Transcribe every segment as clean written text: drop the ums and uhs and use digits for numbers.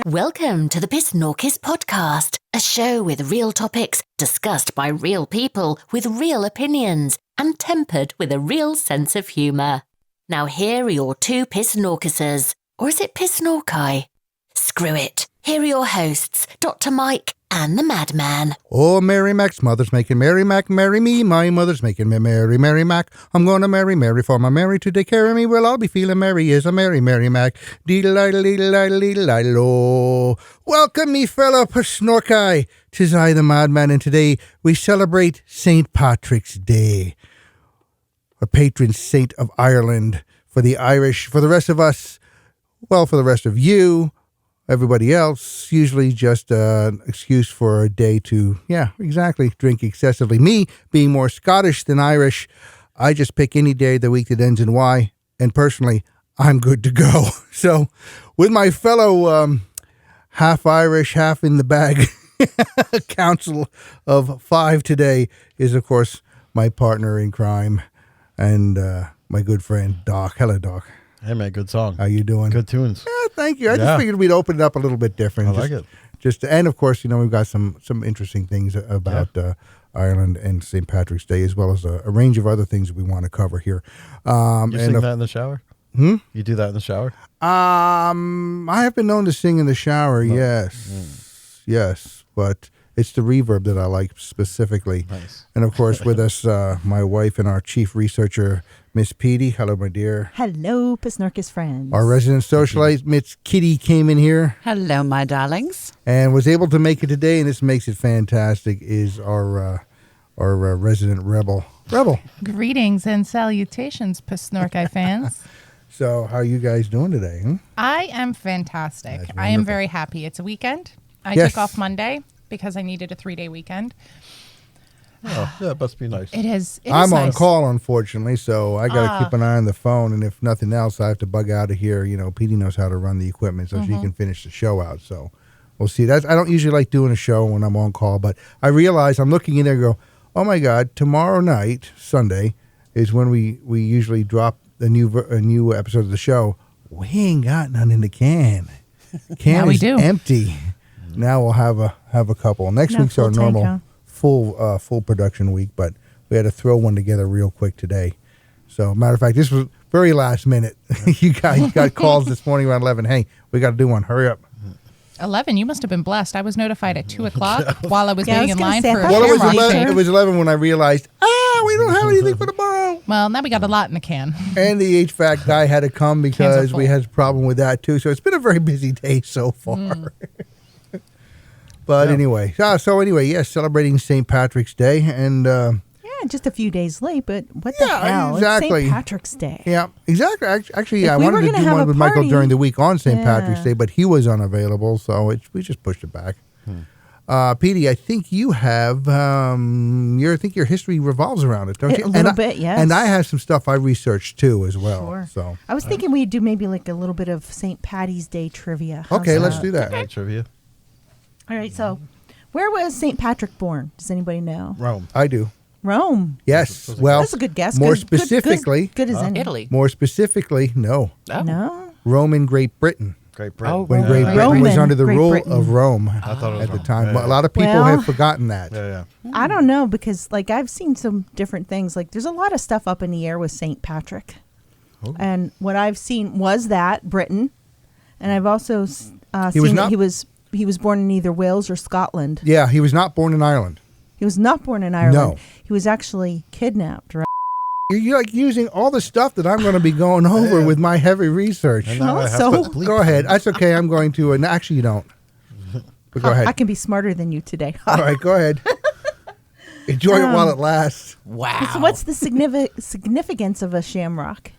Welcome to the PSNORKIS podcast, a show with real topics discussed by real people with real opinions and tempered with a real sense of humour. Now here are your two PSNORKISers, or is it PSNORKI? Screw it. Here are your hosts, Dr. Myke and the Madman. Oh, Mary Mac's mother's making Mary Mac marry me. My mother's making me Mary Mac. I'm gonna marry Mary for my Mary to take care of me. Well, I'll be feeling Mary is a Mary Mac. Deedle-idle-deedle-idle-deedle-idle. Welcome, me fellow PSNORKI. 'Tis I, the Madman, and today we celebrate St. Patrick's Day, a patron saint of Ireland. For the Irish, for the rest of us, well, for the rest of you, everybody else, usually just an excuse for a day to, drink excessively. Me, being more Scottish than Irish, I just pick any day of the week that ends in Y, and personally, I'm good to go. So, with my fellow half Irish, half in the bag council of 5 today is, of course, my partner in crime and my good friend, Doc. Hello, Doc. Hey, man, good song. How you doing? Good tunes. Yeah, thank you. I just figured we'd open it up a little bit different. I like it. And of course, we've got some interesting things about Ireland and St. Patrick's Day, as well as a range of other things that we want to cover here. You sing that in the shower? You do that in the shower? I have been known to sing in the shower, yes, but it's the reverb that I like specifically. Nice. And of course, with us, my wife and our chief researcher, Miss Petey. Hello, my dear. Hello, PSNORKIS friends. Our resident socialite, Miss Kitty, came in here. Hello, my darlings. And was able to make it today, and this makes it fantastic, is our resident rebel. Greetings and salutations, PSNORKI fans. So how are you guys doing today? I am fantastic. That's I am wonderful. very happy. It's a weekend. I Yes. took off Monday because I needed a 3-day weekend. Oh, yeah, it must be nice. It is. I'm on nice. call, unfortunately, so I got to keep an eye on the phone, and if nothing else, I have to bug out of here. Petey knows how to run the equipment, so she can finish the show out. So we'll see. I don't usually like doing a show when I'm on call, but I realize I'm looking in there and go, oh my God, tomorrow night, Sunday, is when we usually drop a new episode of the show. We ain't got none in the can. Can Now we is do. empty. Now we'll have a couple. Next week's our full normal tank, huh? full production week, but we had to throw one together real quick today. So, matter of fact, this was very last minute. You guys got calls this morning around 11. Hey, we got to do one. Hurry up. 11. You must have been blessed. I was notified at 2 o'clock while I was Yeah, I waiting was in gonna line say, I for a thought Well, Shamrock shamrock Shake. shake. it was 11 when I realized, we don't have anything for tomorrow. Well, now we got a lot in the can. And the HVAC guy had to come because we full. had a problem with that too. So it's been a very busy day so far. But anyway, yes, celebrating St. Patrick's Day, and Just a few days late, but what the Yeah, hell? exactly. It's St. Patrick's Day. yeah, exactly. Actually, If I we wanted were to gonna do have one a with Michael party- during the week on St. Yeah. Patrick's Day, but he was unavailable, so we just pushed it back. Petey, I think you have your history revolves around it, don't you? A little bit, yes. And I have some stuff I researched too as well. Sure. So I was thinking we'd do maybe like a little bit of St. Patty's Day trivia. How's okay, let's that? do that. Okay. Trivia. All right, so where was St. Patrick born? Does anybody know? Rome. I do. Rome. Yes. Well, That's a good guess. More Good- good- specifically, good as any. Italy. more specifically, no. Oh. No. Rome in Great Britain. Great Britain. Oh, When Yeah. Great Britain was Roman under the Great rule Britain. of Rome I thought it was at the Rome. time. Yeah, But a lot of people Well- have forgotten that. Yeah. I don't know because like I've seen some different things. Like there's a lot of stuff up in the air with St. Patrick. Oh. And what I've seen was that Britain, and I've also He was seen not- that he was born in either Wales or Scotland. Yeah, he was not born in Ireland. He was not born in Ireland. No. He was actually kidnapped. Right? You're like using all the stuff that I'm going to be going over with my heavy research. And now Well, I have so- to bleep. Go ahead. That's okay. I'm going to. And actually, you don't. But go ahead. I can be smarter than you today. All right, go ahead. Enjoy it while it lasts. Wow. So what's the significance of a shamrock?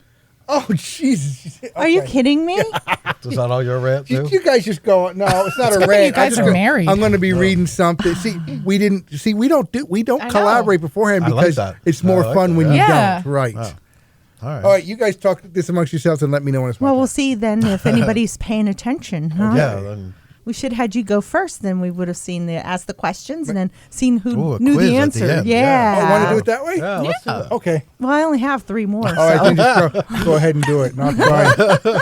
Oh, Jesus. Are you Okay. kidding me? Is that all your rant, too? You guys just go. No, it's not a good rant. you guys I'm are just married. I'm going to be reading something. We don't I know. collaborate beforehand I like because that. it's more I like fun that, when you yeah. don't. Right. Oh. All right. All right, you guys talk this amongst yourselves and let me know when it's my Well, turn. we'll see then if anybody's paying attention. Huh? Yeah, then We should have had you go first. Then we would have seen ask the questions and then seen who Ooh, a knew quiz the at the answer. end. Yeah. Oh, want to do it that way? yeah, let's do that. Okay. Well, I only have 3 more. All right, so. then just go ahead and do it. Not fine.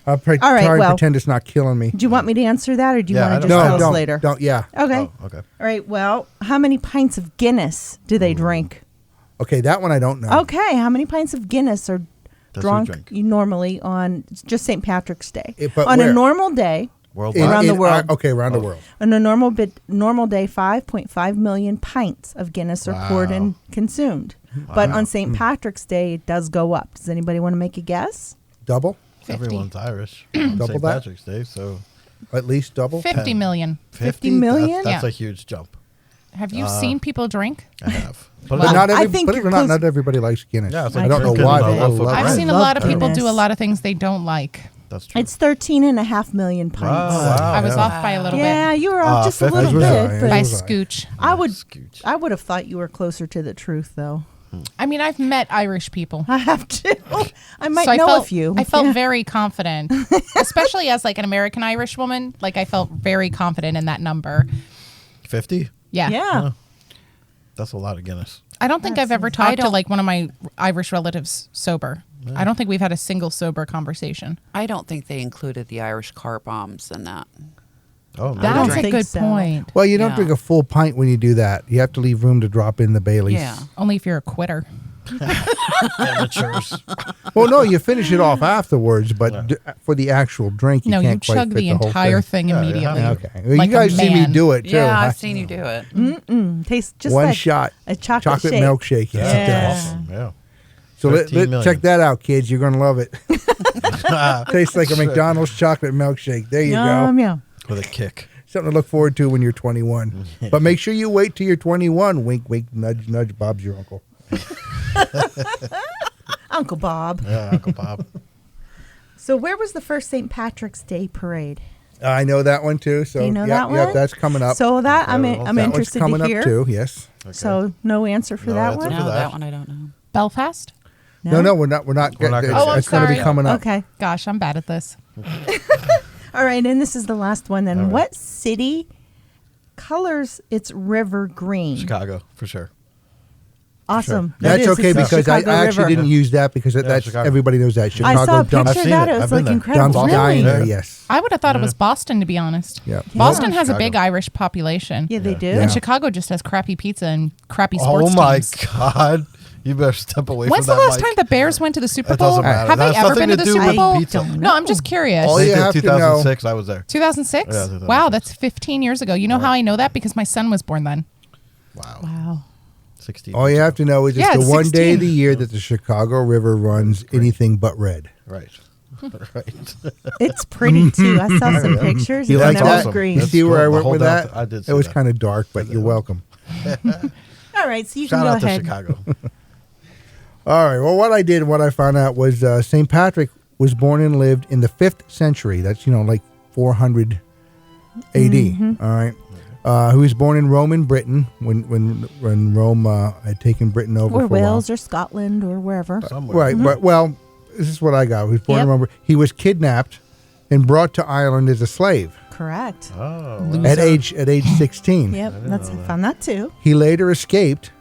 I'll All right, try and well- pretend it's not killing me. Do you want me to answer that, or do you Yeah, want I to don't- just No, tell us don't. later? Don't. Yeah. Okay. Oh, okay. All right. Well, how many pints of Guinness do they drink? Okay, that one I don't know. Okay. How many pints of Guinness are Does drunk who drink? normally on just St. Patrick's Day? But on where? a normal day, Worldwide. Around the world. Okay, around the world. on a normal day, 5.5 million pints of Guinness are poured and consumed. But on St. Patrick's Day, it does go up. Does anybody want to make a guess? Double? 50. Everyone's Irish on Double St. that? Patrick's Day, so At least double? 50 million. 50 million? That's Yeah. a huge jump. Have you seen people drink? I have. But But Well, not I every, think believe it or you're not, close- not everybody likes Guinness. Yeah, it's I like don't know drinking why. a But I loaf of love I've bread. it. seen a love lot of people Guinness. do a lot of things they don't like. That's true. It's 13.5 million pints. Wow, I was yeah. off by a little Yeah, bit. you were off just a 50 little was bit. I, but yeah. By was I. scooch. I would Scooch. I would have thought you were closer to the truth, though. I mean, I've met Irish people. I have to. I might So know felt, a few. I felt Yeah. very confident, especially as like an American Irish woman. Like I felt very confident in that number. 50? Yeah. Yeah. That's a lot of Guinness. I don't think I've ever I talked to don't- like one of my Irish relatives sober. I don't think we've had a single sober conversation. I don't think they included the Irish car bombs in that. Oh, no. That's a think good so. point. Well, you don't Yeah. drink a full pint when you do that. You have to leave room to drop in the Baileys. Yeah. Only if you're a quitter. Amateurs. Well, no, you finish it off afterwards, but for the actual drink, you No, you can't quite chug fit the whole entire thing. thing immediately. Okay. Well, Like you a guys see me man. do it, too. Yeah, I've seen you do it. Tastes just One like shot. a chocolate shake. milkshake. Yes, it Yeah. does. Awesome. Yeah. So 15 million. check that out, kids. You're going to love it. Tastes like a McDonald's chocolate milkshake. There you Yum, go. yum. With a kick. Something to look forward to when you're 21. But make sure you wait till you're 21. Wink, wink, nudge, nudge. Bob's your uncle. Uncle Bob. Yeah, Uncle Bob. So where was the first St. Patrick's Day parade? I know that one, too. So, Do you know yeah, that yeah, one? that's coming up. So that I'm that that interested one's coming to hear. up, too. Yes. So no answer for No that answer one. for No, that. that one I don't know. Belfast? No, we're not. We're not. We're not it's gonna- Oh, I'm it's going to be sorry. coming up. Okay. Gosh, I'm bad at this. All right, and this is the last one then. All right. What city colors its river green? Chicago, for sure. Awesome. That That's is, okay it's the because I Chicago actually River. didn't use that because that's Chicago. everybody knows that. I Chicago saw a dumps, picture I've of that. seen it. It was I've like been there. incredible. dumps Really? dying there. Yeah. Yes. I would have thought it was Boston, to be honest. Yeah. Boston has a Chicago. big Irish population. Yeah, they do. Yeah. And Chicago just has crappy pizza and crappy sports Oh, my teams. God. You better step away When's from the that last mic. time the Bears went to the Super It Bowl? doesn't matter. Have That they has ever been to nothing the to do Super with Bowl? pizza. No, I'm just curious. All you They did have to 2006. I was there. 2006? Yeah, 2006. Wow, that's 15 years ago. You know how I know that? Because my son was born then. Wow. Wow. 16. All you have to know is it's Yeah, the it's one day of 16. the year that the Chicago River runs anything but red. Right. Right. It's pretty too. I saw some pictures. You and like that that? was green. You That's see where cool. I The went whole with down that? I did see It was that. kind of dark, but you're welcome. All right, so you Shout can go out to ahead. Chicago. All right. Well, what I did, what I found out was St. Patrick was born and lived in the 5th century. That's, like 400 AD. Mm-hmm. All right. He was born in Rome in Britain when Rome had taken Britain over Or for a while. Wales or Scotland or wherever. Somewhere. Right. But, well, this is what I got. He was born in Yep. Rome. He was kidnapped and brought to Ireland as a slave Correct. Oh. Loser. at age 16. Yep, I found that too. He later escaped,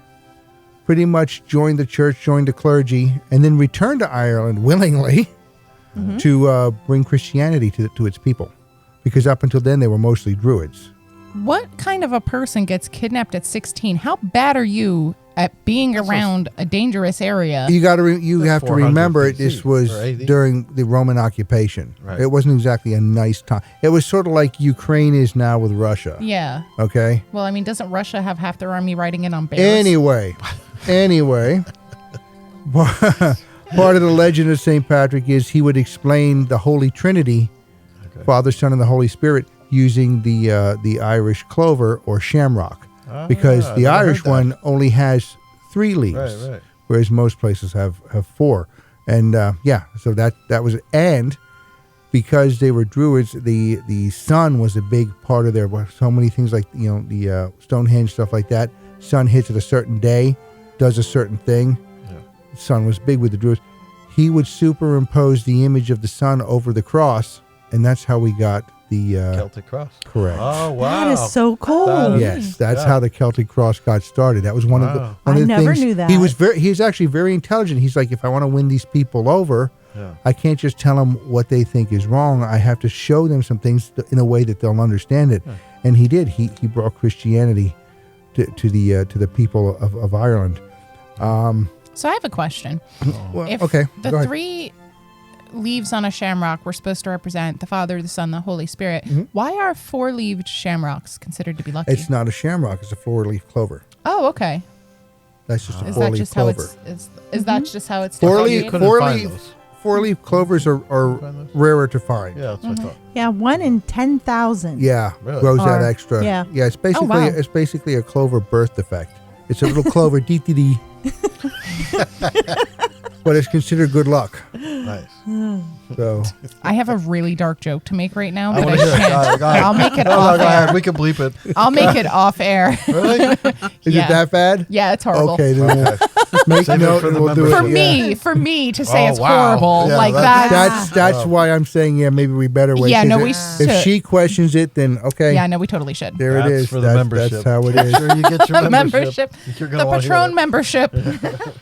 pretty much joined the church, joined the clergy, and then returned to Ireland willingly to bring Christianity to its people. Because up until then, they were mostly Druids. What kind of a person gets kidnapped at 16? How bad are you at being around a dangerous area? You got to you That's have to 400 remember BC, this was or AD. during the Roman occupation. Right. It wasn't exactly a nice time. It was sort of like Ukraine is now with Russia. Yeah. Okay. Well, I mean, doesn't Russia have half their army riding in on bears? Anyway, part of the legend of St. Patrick is he would explain the Holy Trinity, Father, Son, and the Holy Spirit, using the Irish clover or shamrock, because I've the never Irish heard that. one only has 3 leaves, Right. whereas most places have 4. And so that was, and because they were Druids, the sun was a big part of their, so many things like the Stonehenge, stuff like that. Sun hits at a certain day, does a certain thing. The sun was big with the Druids. He would superimpose the image of the sun over the cross, and that's how we got the Celtic cross. correct. Oh, wow. That is so cool. That is- Yes, that's Yeah. how the Celtic cross got started. That was one of the Wow. one I of the never things. knew that. He's actually very intelligent. He's like, if I want to win these people over, Yeah. I can't just tell them what they think is wrong. I have to show them some things in a way that they'll understand it. Yeah. And he did. He brought Christianity to the people of Ireland. So I have a question. Well, If okay, the go ahead. 3 leaves on a shamrock were supposed to represent the Father, the Son, the Holy Spirit, Mm-hmm. why are 4-leaved shamrocks considered to be lucky? It's not a shamrock. It's a 4-leaf clover. Oh, okay. That's just a Is that 4-leaf just how clover. it's is that just how it's Four-leaf differentiated? 4-leaf clovers are Find those? rarer to find. Yeah, that's what I thought. Yeah, 1 in 10,000. Yeah, Really? grows that Or- extra. yeah. It's basically wow. it's basically a clover birth defect. It's a little clover, dee dee dee. But it's considered good luck. Nice. So I have a really dark joke to make right now, I but I want to hear it. can't. Go ahead. I'll make it No, off go ahead. air. We can bleep it. I'll make it off air. Really? is Yeah. it that bad? Yeah, it's horrible. Okay, then we'll make Save it note for and the we'll do it. For membership. yeah. for me to say Oh, it's wow. horrible Yeah, like that's- that. That's why I'm saying maybe we better wait. Yeah, 'cause no, if- we If should. she questions it, then okay. Yeah, no, we totally should. There That's it is. for the That's membership. how it Make is. sure you get your membership. Membership. You're The gonna wanna hear Patron it. membership.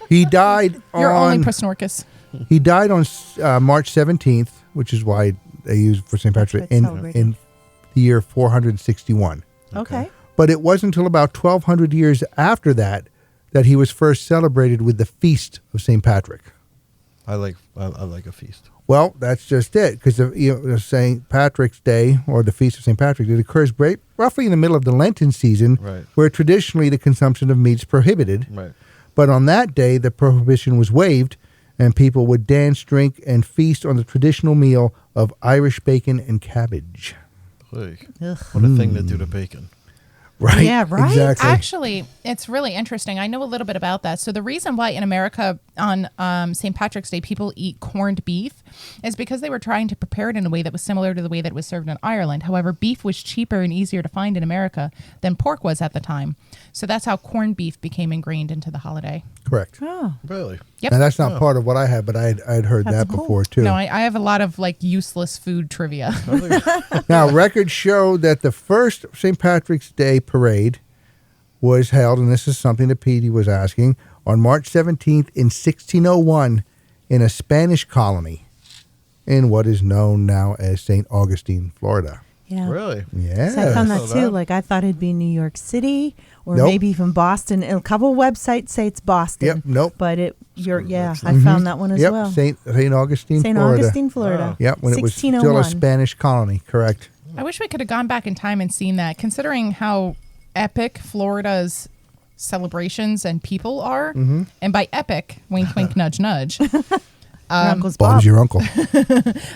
He died You're only on PSNORKis. he died on March 17th, which is why they use for St. Patrick That's why it's celebrated. in the year 461. Okay. But it wasn't until about 1,200 years after that he was first celebrated with the feast of St. Patrick. I like a feast. Well, that's just it, because St. Patrick's Day, or the Feast of St. Patrick, it occurs roughly in the middle of the Lenten season, Right. where traditionally the consumption of meat is prohibited. Right. But on that day, the prohibition was waived, and people would dance, drink, and feast on the traditional meal of Irish bacon and cabbage. Hey, Ugh. what a thing to do to bacon. Right? Yeah, right? Exactly. Actually, it's really interesting. I know a little bit about that. So the reason why in America on St. Patrick's Day people eat corned beef is because they were trying to prepare it in a way that was similar to the way that it was served in Ireland. However, beef was cheaper and easier to find in America than pork was at the time. So that's how corned beef became ingrained into the holiday. Correct. Oh. Really? Yep. And that's not part of what I had, but I'd heard That's that cool. before, too. No, I have a lot of like useless food trivia. Now, records show that the first St. Patrick's Day parade was held, and this is something that Petey was asking, on March 17th in 1601 in a Spanish colony in what is known now as St. Augustine, Florida. Yeah. Really? Yeah. So I found that Oh, too. that- Like I thought it'd be New York City or Nope. maybe even Boston. A couple websites say it's Boston. Yep, nope. But I found that one as Yep, well. St. Augustine, St. Florida. Augustine, Florida. Yep, when it was still a 1601. Spanish colony, correct. I wish we could have gone back in time and seen that, considering how epic Florida's celebrations and people are. Mm-hmm. And by epic, wink, wink, nudge, nudge. Your Uncle's Bob. Bob's your uncle.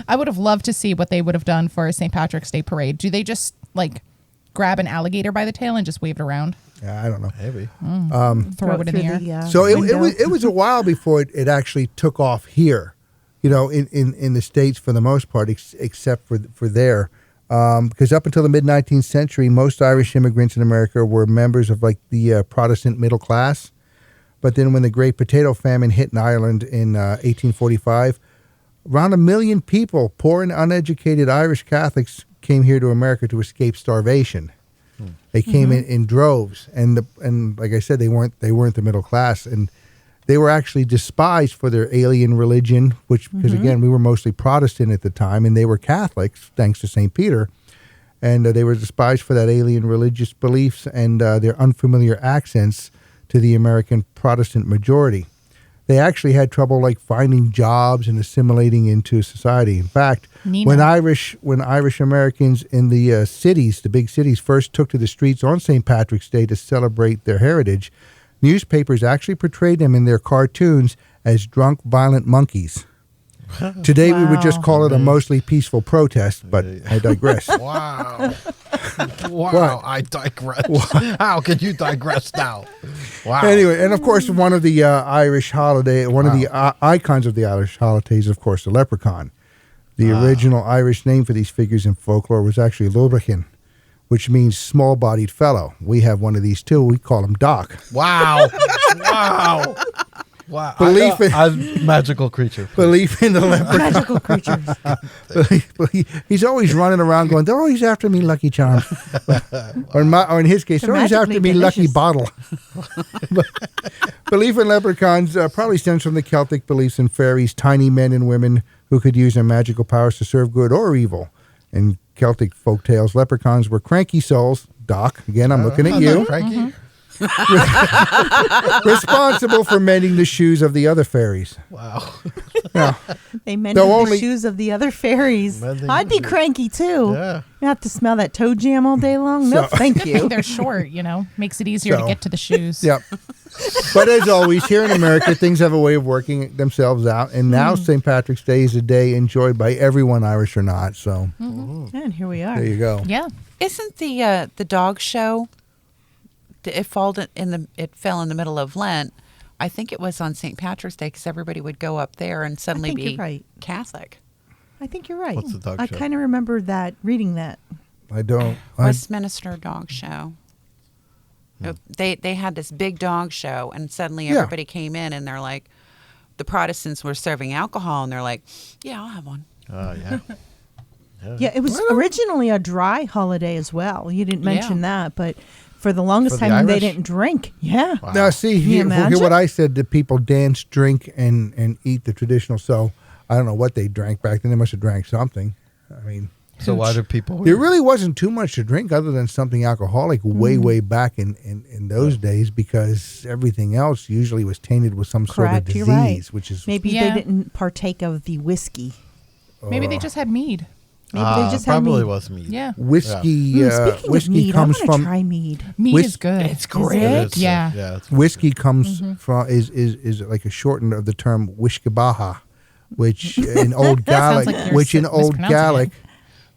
I would have loved to see what they would have done for a St. Patrick's Day parade. Do they just like grab an alligator by the tail and just wave it around, Yeah, I don't know. Maybe. throw it in the air? So it window. was a while before it actually took off here, in the States for the most part, except for there. Because up until the mid-19th century, most Irish immigrants in America were members of like the Protestant middle class. But then when the Great Potato Famine hit in Ireland in 1845, around 1 million people, poor and uneducated Irish Catholics, came here to America to escape starvation. They came in droves, and like I said, they weren't the middle class, and they were actually despised for their alien religion, which because again we were mostly Protestant at the time, and they were Catholics thanks to St. Peter, and they were despised for that alien religious beliefs and their unfamiliar accents to the American Protestant majority. They actually had trouble like finding jobs and assimilating into society. In fact, Nina. when Irish Americans in the cities, the big cities, first took to the streets on St. Patrick's Day to celebrate their heritage, newspapers actually portrayed them in their cartoons as drunk, violent monkeys. Today we would just Wow. call it a mostly peaceful protest, but I digress. Wow. Wow. What? I digress. How can you digress now? Wow. Anyway, and of course, one of the Irish holiday, one of the icons of the Irish holidays, of course, the leprechaun. The original Irish name for these figures in folklore was actually Lubachin, which means small-bodied fellow. We have one of these too. We call him Doc. Wow. Wow. Wow. Belief in magical creature. belief in the leprechaun. Magical creatures. He's always running around going, "Oh, he's after me, Lucky Charm," or in his case, They're "Oh, he's after magically me, Lucky delicious. Bottle." But belief in leprechauns probably stems from the Celtic beliefs in fairies, tiny men and women who could use their magical powers to serve good or evil. In Celtic folk tales, leprechauns were cranky souls. Doc, again, I'm looking at you. Frankie? Responsible for mending the shoes of the other fairies. Wow. Yeah. They mended Though the only- shoes of the other fairies. Mending I'd be the- cranky too. Yeah. You have to smell that toe jam all day long. No, So- thank you. They're short, makes it easier So- to get to the shoes. Yep. But as always, here in America, things have a way of working themselves out. And now St. Patrick's Day is a day enjoyed by everyone, Irish or not. So And here we are. there you go. Yeah. Isn't the dog show? It fell in the middle of Lent. I think it was on St. Patrick's Day because everybody would go up there and suddenly think be you're right. Catholic. I think you're right. What's the dog I show? kind of remember reading that. I don't. Westminster Dog Show. They had this big dog show, and suddenly Yeah. everybody came in, and they're like, the Protestants were serving alcohol, and they're like, "Yeah, I'll have one." Oh, yeah. Yeah, it was originally a dry holiday as well. You didn't mention that, but for the longest For the time they Irish? didn't drink. Yeah. Wow. Now, see, you hear imagine? what I said. The people dance, drink, and eat the traditional. So I don't know what they drank back then. They must have drank something. I mean, So why do people... there really wasn't too much to drink other than something alcoholic way back in those days, because everything else usually was tainted with some sort of Correct, disease, you're right. which is Maybe Yeah. they didn't partake of the whiskey. Maybe they just had mead. Maybe they just had probably mead. was mead. Yeah. whiskey. Speaking Whiskey of mead, comes I want to from try mead. Mead Whis- is good. It's great. It is, Yeah. Yeah. It's whiskey comes from is like a shortened of the term wishkabaha, which in Old sounds Gaelic, like you're which in Old mispronouncing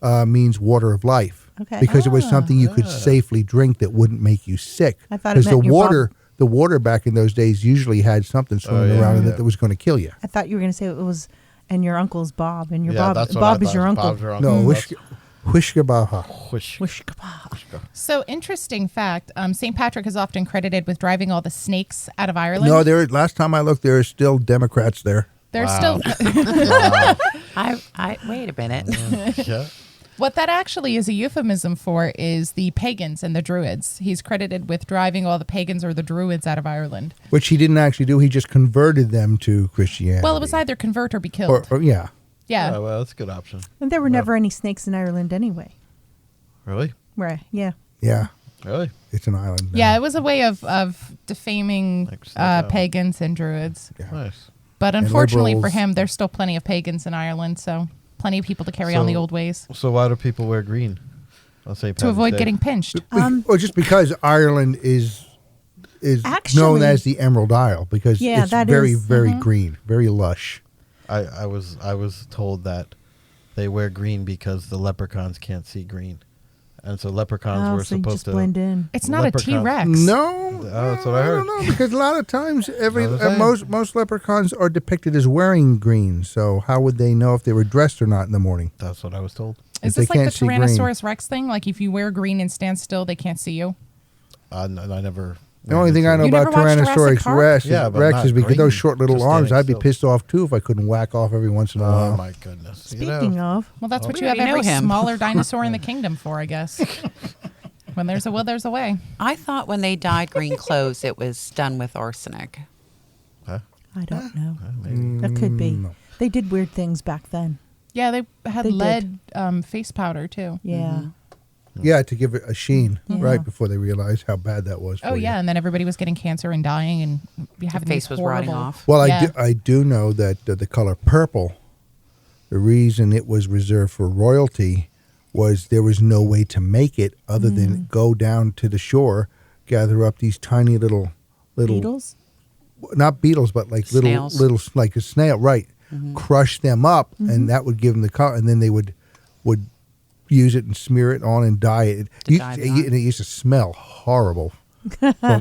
Gaelic means water of life. Okay. Because it was something you could safely drink that wouldn't make you sick. I thought it because the meant your water, the water back in those days usually had something swimming yeah, around in yeah. it that was going to kill you. I thought you were going to say it was, and your uncle's Bob, and your yeah, Bob. that's what Bob I is your thought. uncle. Bob's your uncle. No, That's- wishkabaha. Whish. So interesting fact. St. Patrick is often credited with driving all the snakes out of Ireland. No, last time I looked, there are still Democrats there. There's Wow. still I wait a minute. Yeah. what that actually is a euphemism for is the pagans and the druids. He's credited with driving all the pagans or the druids out of Ireland. Which he didn't actually do. He just converted them to Christianity. Well, it was either convert or be killed. or yeah. Yeah. Oh, well, that's a good option. And there were never any snakes in Ireland anyway. Really? Right? Yeah. Yeah. Really? It's an island. now. Yeah, it was a way of defaming Like snake out. pagans and druids. Nice. But unfortunately for liberals. him, there's still plenty of pagans in Ireland, so plenty of people to carry on the So- old ways So why do people wear green? I'll say to avoid getting pinched. Well, just because Ireland is Actually- known as the Emerald Isle because Yeah, it's that very, is- very green, very lush. I was told that they wear green because the leprechauns can't see green, and so leprechauns Oh, were so you supposed just to blend in. It's not a leprechaun- T-Rex. No, that's what I heard. don't know because a lot of times That's what I'm most leprechauns are depicted as wearing green. So how would they know if they were dressed or not in the morning? That's what I was told. Is If they this like the can't see green. Tyrannosaurus Rex thing? Like if you wear green and stand still, they can't see you? I never. The only thing I know You about never watched Jurassic Tyrannosaurus Park? Rex, Yeah, but Rex not is because green, those short little just arms. standing I'd be still. pissed off too if I couldn't whack off every once in a Oh while. my goodness! Speaking of, Well, that's what we you have already know every him. smaller dinosaur in the kingdom for, I guess. When there's a will, there's a way. I thought when they dyed green clothes, it was done with arsenic. I don't know. maybe. That could be. They did weird things back then. Yeah, they had They did. lead face powder too. Yeah. Yeah, to give it a sheen, Yeah. right before they realized how bad that was. Oh for you. yeah, and then everybody was getting cancer and dying and having Face these was rotting horrible- off. Well, Yeah. I do know that the color purple, the reason it was reserved for royalty was there was no way to make it other than go down to the shore, gather up these tiny little Beetles? not beetles, but like Snails. little like a snail, right? Crush them up, and that would give them the color, and then they would use it and smear it on and dye it. dye it on. And it used to smell horrible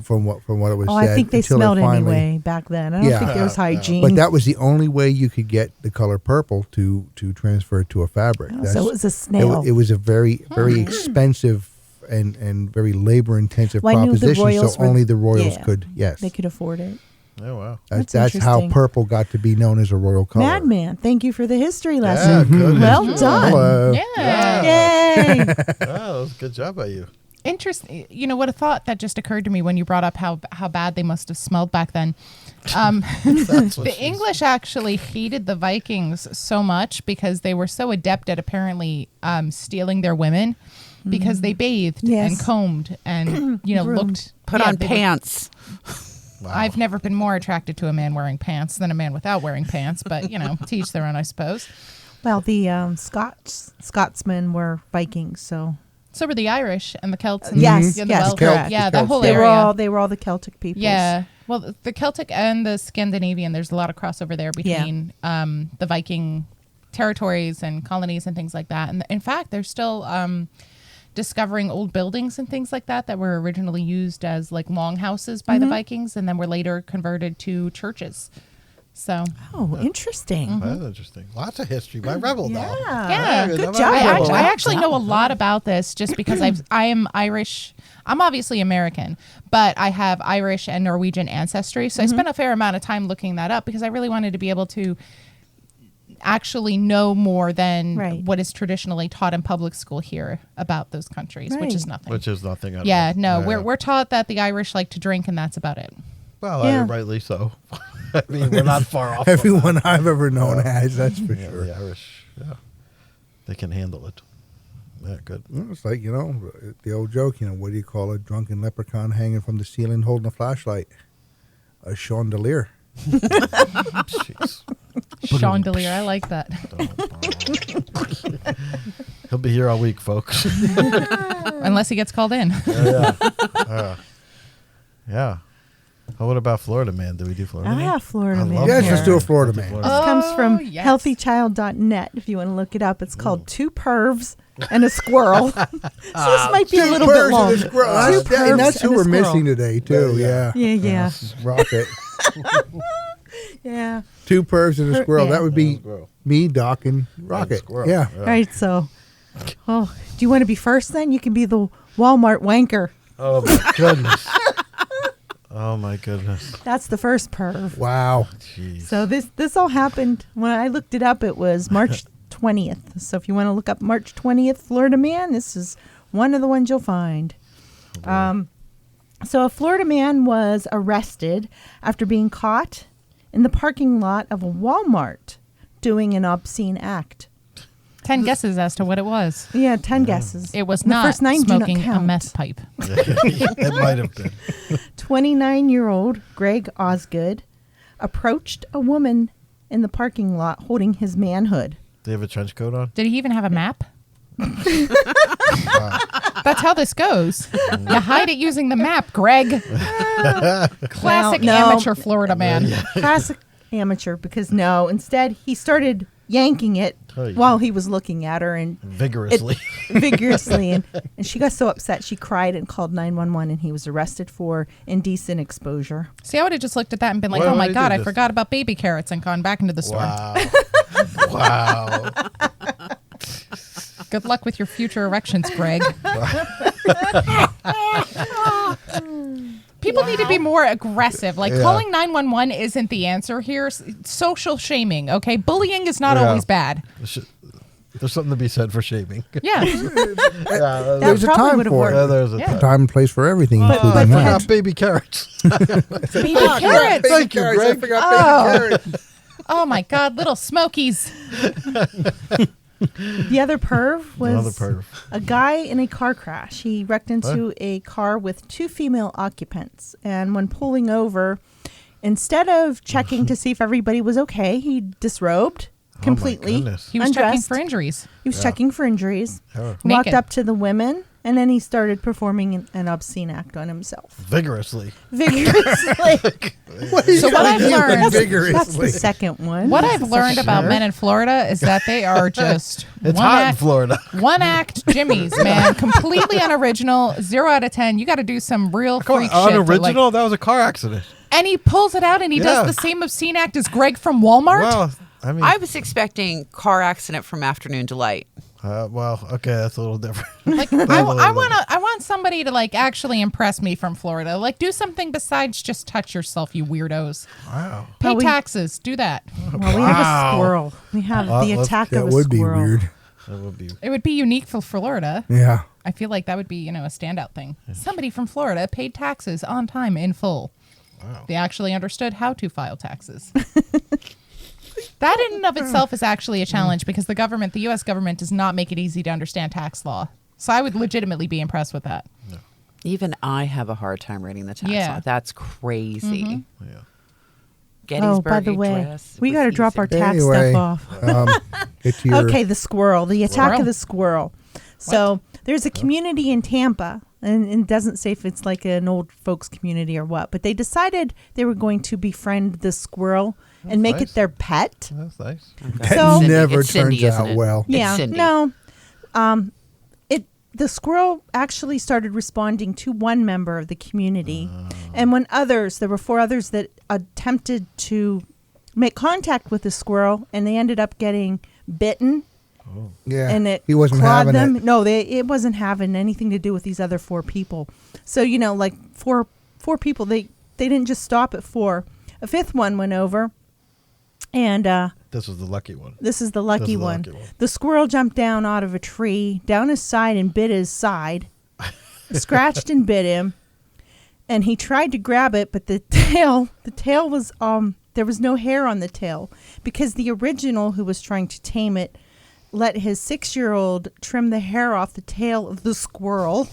from what it was Oh, said. I think they until smelled finally- anyway back then. I don't Yeah. think there was hygiene. But that was the only way you could get the color purple to transfer it to a fabric. Oh, so it was a snail. It was a very expensive and very labor intensive Well, I knew the proposition. royals So were- only the royals yeah. could. Yes. They could afford it. Oh, wow. That's That's how interesting. purple got to be known as a royal color. Madman, thank you for the history Yeah, lesson. good. Well history. done. Hello. Yeah. Yay! Wow, that was a good job by you. Interesting. You know what? A thought that just occurred to me when you brought up how bad they must have smelled back then. That's what The English actually hated the Vikings so much because they were so adept at apparently stealing their women because they bathed Yes. and combed and looked Put yeah, on they were- pants. Wow. I've never been more attracted to a man wearing pants than a man without wearing pants, but to each their own, I suppose. Well, the Scotsmen were Vikings, so So were the Irish and the Celts. And yes, the yes, Welsh. correct. Yeah, The that whole they area. were all the Celtic peoples. Yeah. Well, the Celtic and the Scandinavian, there's a lot of crossover there between the Viking territories and colonies and things like that. And in fact, they're still discovering old buildings and things like that were originally used as like longhouses by the Vikings and then were later converted to churches. So, Oh, interesting. That's interesting. Lots of history by Rebel, though. yeah. Good job. I actually know a lot about this just because I am Irish. I'm obviously American, but I have Irish and Norwegian ancestry. So I spent a fair amount of time looking that up because I really wanted to be able to actually know more than Right. what is traditionally taught in public school here about those countries, which is Right. nothing. Which is nothing at yeah, all. no, we're taught that the Irish like to drink and that's about it. Well, Yeah. rightly so. I mean, we're not far off. Everyone I've ever known has, that's for Yeah, sure. the Irish, they can handle it. Yeah, good. It's like, the old joke, what do you call a drunken leprechaun hanging from the ceiling holding a flashlight? A chandelier. Jeez. Chandelier, I like that. He'll be here all week, folks. Unless he gets called in. Yeah. Oh, what about Florida Man? Do we do Florida Man? Florida I man. love Yes, here. let's do a Florida man. Florida This Man. comes from yes. healthychild.net if you want to look it up. It's called Two Pervs and a Squirrel. So this might be a little bit Birds and long. a squirrel. Two That's, and that's pervs who and a we're squirrel. missing today, too. Yeah. Yeah. Yeah. Rocket. Yeah. Two pervs and a squirrel. Yeah. That would be Squirrel. me, Doc, and Rocket. Squirrel. Yeah. All right. So, do you want to be first then? You can be the Walmart wanker. Oh, my goodness. Oh, my goodness. That's the first perv. Wow. Jeez. So this all happened when I looked it up. It was March 20th. So if you want to look up March 20th Florida man, this is one of the ones you'll find. So a Florida man was arrested after being caught in the parking lot of a Walmart doing an obscene act. 10 guesses as to what it was. Yeah, 10 guesses. It was The not first 9 do not smoking a count. meth pipe. It might have been. 29-year-old Greg Osgood approached a woman in the parking lot holding his manhood. Do you have a trench coat on? Did he even have a map? That's how this goes. You hide it using the map, Greg. Classic Well, no. amateur Florida man. Classic amateur, because instead he started yanking it Oh, yeah. while he was looking at her and Vigorously. vigorously. And she got so upset she cried and called 911 and he was arrested for indecent exposure. See, I would have just looked at that and been like, Why oh my would you God, do I this? forgot about baby carrots and gone back into the store. Wow. Good luck with your future erections, Greg. People need to be more aggressive. Like, calling 911 isn't the answer here. Social shaming, okay? Bullying is not Yeah. always bad. There's something to be said for shaming. Yeah. That There's a probably time would have for worked. Yeah, there's a Yeah. time. Time and place for everything, including I that. forgot baby carrots. Baby carrots. Thank you, Greg. I forgot baby carrots. Oh my God, little smokies. The other perv was Another perv. a guy in a car crash. He wrecked into a car with 2 female occupants. And when pulling over, instead of checking to see if everybody was okay, he disrobed completely. goodness. He was checking undressed. for injuries. He was checking for injuries. Yeah. Walked Naked. up to the women, and then he started performing an obscene act on himself. Vigorously. Vigorously. So what I've learned, That's the vigorously. second one. what I've learned about men in Florida is that they are just It's one hot in act, Florida. one act Jimmys, man. Completely unoriginal. 0 out of 10. You got to do some real Come freak on, shit. to, like- unoriginal? That was a car accident. and he pulls it out and he Yeah. does the same obscene act as Greg from Walmart. Well, I mean, I was expecting car accident from Afternoon Delight. Well, okay, that's a little different. Like I want somebody to like actually impress me from Florida. Like do something besides just touch yourself, you weirdos. Wow. Pay taxes. Do that. Well, we have a squirrel. We have the attack That of a would be squirrel. weird. That would be. It would be unique for Florida. Yeah. I feel like that would be, a standout thing. Somebody from Florida paid taxes on time in full. Wow. They actually understood how to file taxes. That in and of itself is actually a challenge because the U.S. government does not make it easy to understand tax law. So I would legitimately be impressed with that. Even I have a hard time reading the tax Yeah. law. That's crazy. Mm-hmm. Yeah. Gettysburg By the way, Address we was got to drop easy. our tax Anyway, stuff off. Get to your, Okay, the squirrel. The attack Squirrel? of the squirrel. So there's a community in Tampa, and it doesn't say if it's like an old folks community or what, but they decided they were going to befriend the squirrel and make nice. it their pet. That's nice. that So- never It's Cindy, turns isn't out it? well. It's Yeah, Cindy. no. The squirrel actually started responding to one member of the community, and when there were 4 others that attempted to make contact with the squirrel, and they ended up getting bitten. Yeah. And it he wasn't clawed having them. it. No, it wasn't having anything to do with these other 4 people. So like four people, they didn't just stop at 4. A 5th one went over, and This was the lucky one. this is the lucky This is the one. lucky one. The squirrel jumped down out of a tree, down his side, and bit his side, scratched and bit him, and he tried to grab it, but the tail was there was no hair on the tail because the original who was trying to tame it let his 6-year-old trim the hair off the tail of the squirrel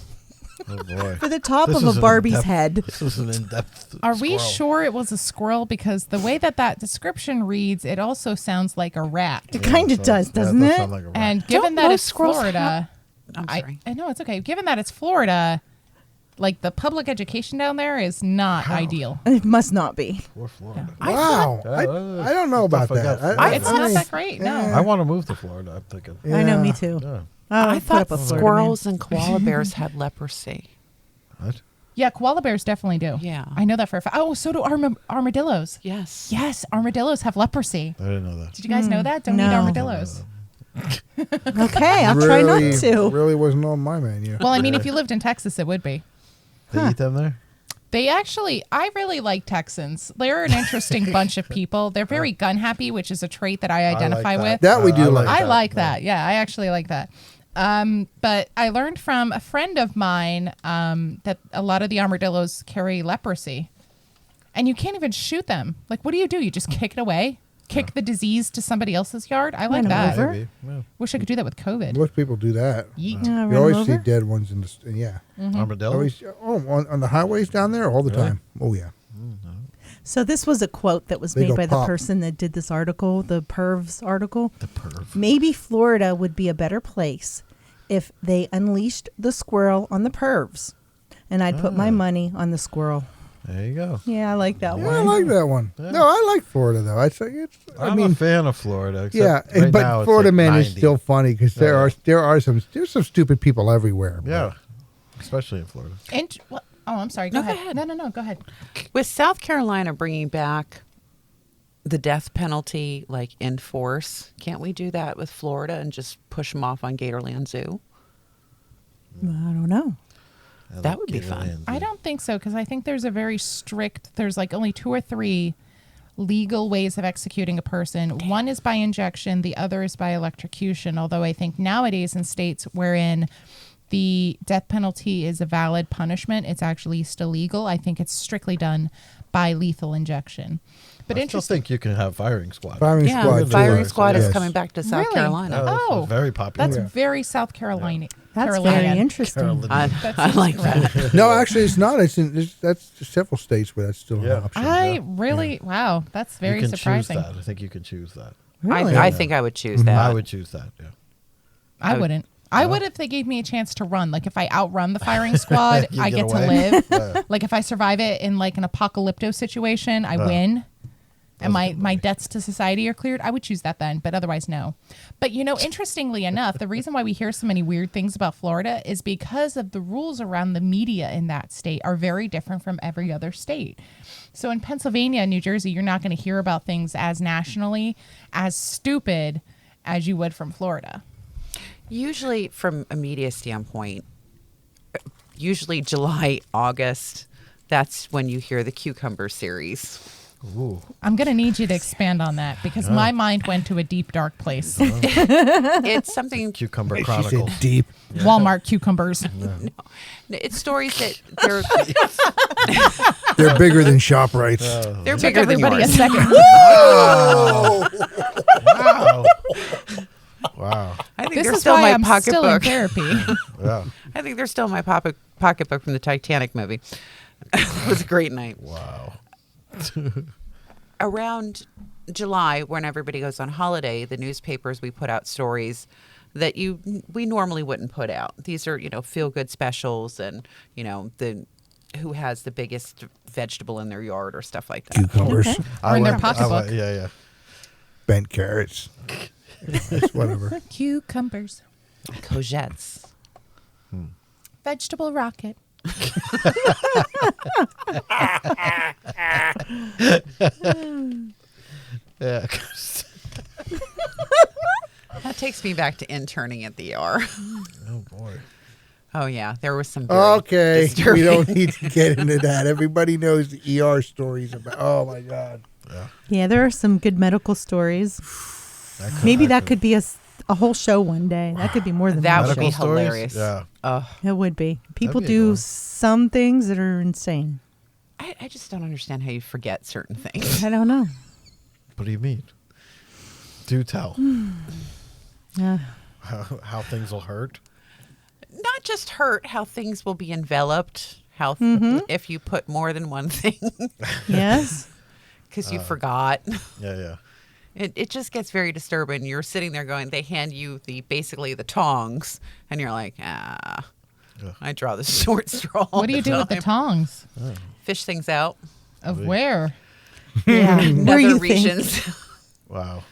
Oh boy. for the top This of is a an Barbie's in-depth- head. This is an in-depth. Are we squirrel. sure it was a squirrel? Because the way that description reads, it also sounds like a rat. It kind of So, does, yeah, doesn't does it? sound like a rat. And given that most it's squirrels Florida, I'm sorry. I know it's okay. Given that it's Florida, like the public education down there is not ideal. It must not be. Poor Florida. Wow. I don't know about Stuff I that. got. It's not that great. No. I want to move to Florida. I'm thinking. I know, me Yeah. too. Yeah. Oh, I put thought up a Florida man. squirrels and koala bears had leprosy. What? Yeah, koala bears definitely do. Yeah. I know that for a fact. Oh, so do armadillos. Yes. Yes, armadillos have leprosy. I didn't know that. Did you guys know that? Don't no. eat armadillos. Okay, I'll try not to. Really wasn't on my menu. Well, I mean, if you lived in Texas, it would be. They eat them there? I really like Texans. They're an interesting bunch of people. They're very gun happy, which is a trait that I identify that. with. That we do like. I like that. Yeah, I actually like that. But I learned from a friend of mine that a lot of the armadillos carry leprosy. And you can't even shoot them. Like, what do? You just kick it away? Kick the disease to somebody else's yard? I like Run that. over. Maybe. Yeah. Wish I could do that with COVID. Most people do that. Yeet. Yeah, You run always over. see dead ones in the yeah. Armadillo? Always, on the highways down there all the Really? time. Oh yeah. So this was a quote that was They made go by the pop. person that did this article, the Pervs article. The perv. Maybe Florida would be a better place if they unleashed the squirrel on the pervs. And I'd put my money on the squirrel. There you go. Yeah, I like that Yeah, one. I like that one. Yeah. No, I like Florida though. I say it's. I I'm mean, a fan of Florida. Except yeah, right but now it's Florida like man 90. is still funny because Yeah. there's some stupid people everywhere. Yeah. Especially in Florida. I'm sorry. No, Go go ahead. ahead. No. Go ahead. With South Carolina bringing back the death penalty like in force, can't we do that with Florida and just push them off on Gatorland Zoo? I don't know. I That like would be Gatorland fun. Zoo. I don't think so because I think there's a very strict. There's like only 2 or 3 legal ways of executing a person. One is by injection. The other is by electrocution. Although I think nowadays in states wherein the death penalty is a valid punishment, it's actually still legal. I think it's strictly done by lethal injection. But I still interesting. think you can have firing squad. Firing Yeah, squad. firing too. squad is Yes. coming back to South Really? Carolina. This Oh, is very popular. That's Yeah. very South Carolina. That's Carolina. very interesting. Carolina. I like that. No, actually, it's not. That's several states where that's still Yeah. an option. I really, wow, that's very you can surprising. choose that. I think you can choose that. Really? I think I would choose that. I would choose that. Yeah. I wouldn't. I would if they gave me a chance to run. Like if I outrun the firing squad, You I get get to away. live. Yeah. Like if I survive it in like an apocalypto situation, I win. And my debts to society are cleared, I would choose that then, but otherwise no. But interestingly enough, the reason why we hear so many weird things about Florida is because of the rules around the media in that state are very different from every other state. So in Pennsylvania and New Jersey, you're not going to hear about things as nationally as stupid as you would from Florida. Usually, from a media standpoint, usually July, August, that's when you hear the cucumber series. Ooh. I'm going to need you to expand on that because my mind went to a deep, dark place. It's something. Cucumber She Chronicles. said deep. Walmart cucumbers. No, it's stories that They're bigger than ShopRite's. they're Took bigger than everybody a yours. second. Wow. Wow. I think This they're is still why my I'm still in pocketbook. therapy. Yeah. I think they're still in my pocketbook from the Titanic movie. It was a great night. Wow. Around July, when everybody goes on holiday, the newspapers, we put out stories that we normally wouldn't put out. These are, feel good specials and, the who has the biggest vegetable in their yard or stuff like that. Cucumbers, Or in their pocketbook. Yeah. bent carrots. It's whatever. Cucumbers. Courgettes. Vegetable rocket. Yeah. That takes me back to interning at the ER. Oh boy. Oh, yeah. There was some very Okay, we disturbing- don't need to get into that. Everybody knows the ER stories about. Oh my God. Yeah, there are some good medical stories. Maybe that could be a whole show one day. That could be more than That one would show. be Medical stories? hilarious. Yeah. It would be. People be a do good one. some things that are insane. I just don't understand how you forget certain things. I don't know. What do you mean? Do tell. Yeah. How things will hurt. Not just hurt, how things will be enveloped, how if you put more than one thing Yes. because you forgot. Yeah. It just gets very disturbing. You're sitting there going, they hand you basically the tongs, and you're like, Ugh. I draw the short straw. all What do you do with the time. tongs? Fish things out. Of where? Yeah. Where Nether you think? regions. Wow.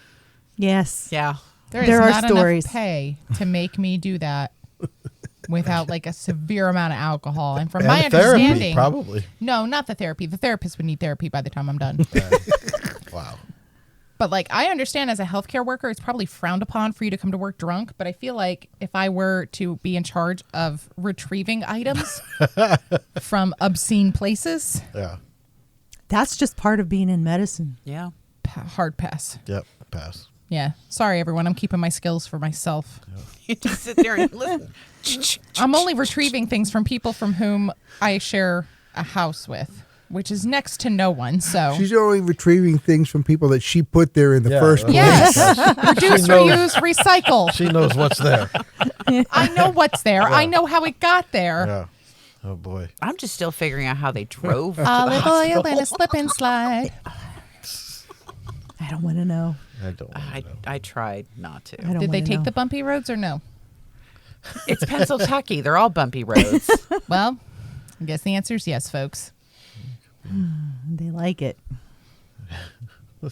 Yes. Yeah. There There are not stories. enough pay to make me do that without like a severe amount of alcohol. And from my And therapy, understanding, probably. no, not the therapy. The therapist would need therapy by the time I'm done. Wow. But like I understand as a healthcare worker, it's probably frowned upon for you to come to work drunk. But I feel like if I were to be in charge of retrieving items from obscene places, Yeah. That's just part of being in medicine. Yeah. hard pass. Yep. Pass. Yeah. Sorry, everyone. I'm keeping my skills for myself. You just sit there and listen. I'm only retrieving things from people from whom I share a house with, which is next to no one. So She's only retrieving things from people that she put there in the Yeah, first that's- yes, reduce, She knows- reuse, recycle. She knows what's there. I know what's there. I know how it got there. Yeah. Oh boy. I'm just still figuring out how they drove. to the Olive hospital. oil and a slip and slide. I don't want to know. I don't know. I tried not to. I don't Did they wanna take know. the bumpy roads or no? It's Pennsylvania. They're all bumpy roads. Well, I guess the answer is yes, folks. They like it. All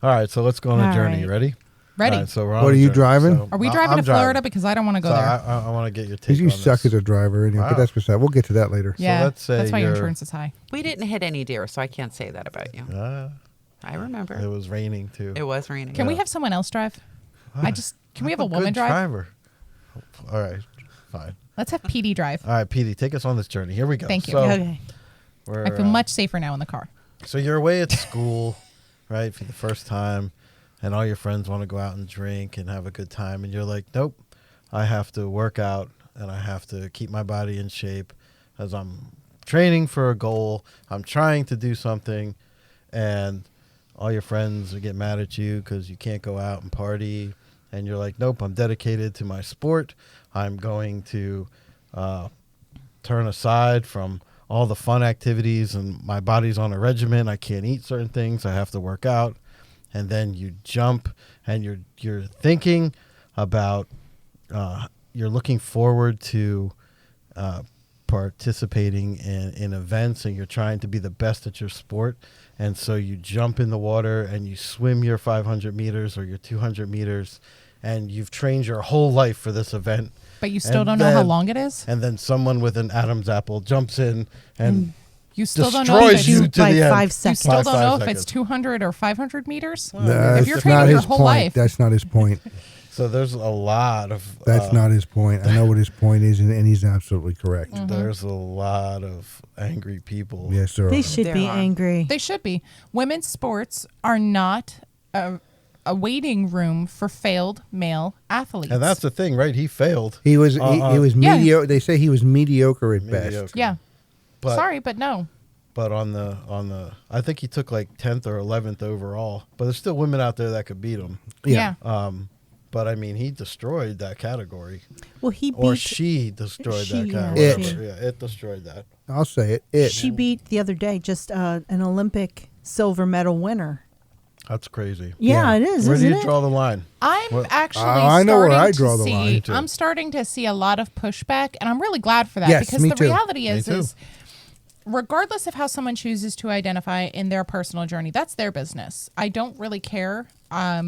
right, so let's go on a All journey. right. Ready? Ready. All right, so we're on What a are you journey. driving? So Are we I- driving I'm to Florida? Because I don't want to go So there. I want to get your take Because you on suck this. as a driver anyway, Wow. but that's beside. We'll get to that later. Yeah, let's say that's why your you're- insurance is high. We didn't hit any deer, so I can't say that about you. I remember. It was raining too. It was raining. Can we have someone else drive? Can we have a I'm woman good drive? driver. All right, fine. Let's have PD drive. All right, Petey, take us on this journey. Here we go. Thank you. So Okay. we're, I feel much safer now in the car. So you're away at school, right, for the first time, and all your friends want to go out and drink and have a good time, and you're like, nope, I have to work out and I have to keep my body in shape as I'm training for a goal. I'm trying to do something, and all your friends get mad at you because you can't go out and party, and you're like, nope, I'm dedicated to my sport. I'm going to turn aside from all the fun activities, and my body's on a regimen. I can't eat certain things. I have to work out. And then you jump, and you're thinking about you're looking forward to participating in events, and you're trying to be the best at your sport. And so you jump in the water and you swim your 500 meters or your 200 meters, and you've trained your whole life for this event. But you still And don't know how then- long it is? And then someone with an Adam's apple jumps in and You still don't know if destroys it's, you you to by the end. 5 seconds. still don't know if seconds. it's 200 or 500 meters? That's you're not training your his whole point. life. That's not his point. So there's a lot of. That's not his point. I know what his point is, and he's absolutely correct. There's a lot of angry people. Yes, sir. They should There be are. angry. They should be. Women's sports are not a waiting room for failed male athletes. And that's the thing, right? He failed. He was he was Yeah. mediocre. They say he was mediocre at best. Mediocre. yeah. But, Sorry, but no. But on the, I think he took like 10th or 11th overall. But there's still women out there that could beat him. Yeah. But I mean, he destroyed that category, Well, he or beat. she destroyed She, that yeah, category. she. Yeah, it destroyed that. I'll say it. She beat the other day just an Olympic silver medal winner. That's crazy. Yeah, it is, Where do isn't you it? draw the line? I'm What? actually I know where starting I draw to the see, line, too. I'm starting to see a lot of pushback, and I'm really glad for that Yes, because me the too. reality Me is too. regardless of how someone chooses to identify in their personal journey, that's their business. I don't really care. I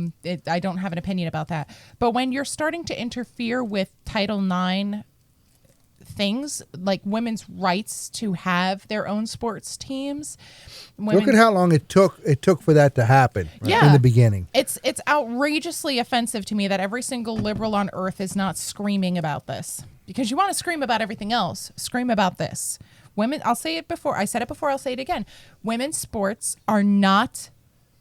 don't have an opinion about that. But when you're starting to interfere with Title IX things like women's rights to have their own sports teams, Look at how long it took for that to happen in the beginning. It's outrageously offensive to me that every single liberal on earth is not screaming about this. Because you want to scream about everything else, scream about this. Women, I'll say it before, I said it before, I'll say it again. Women's sports are not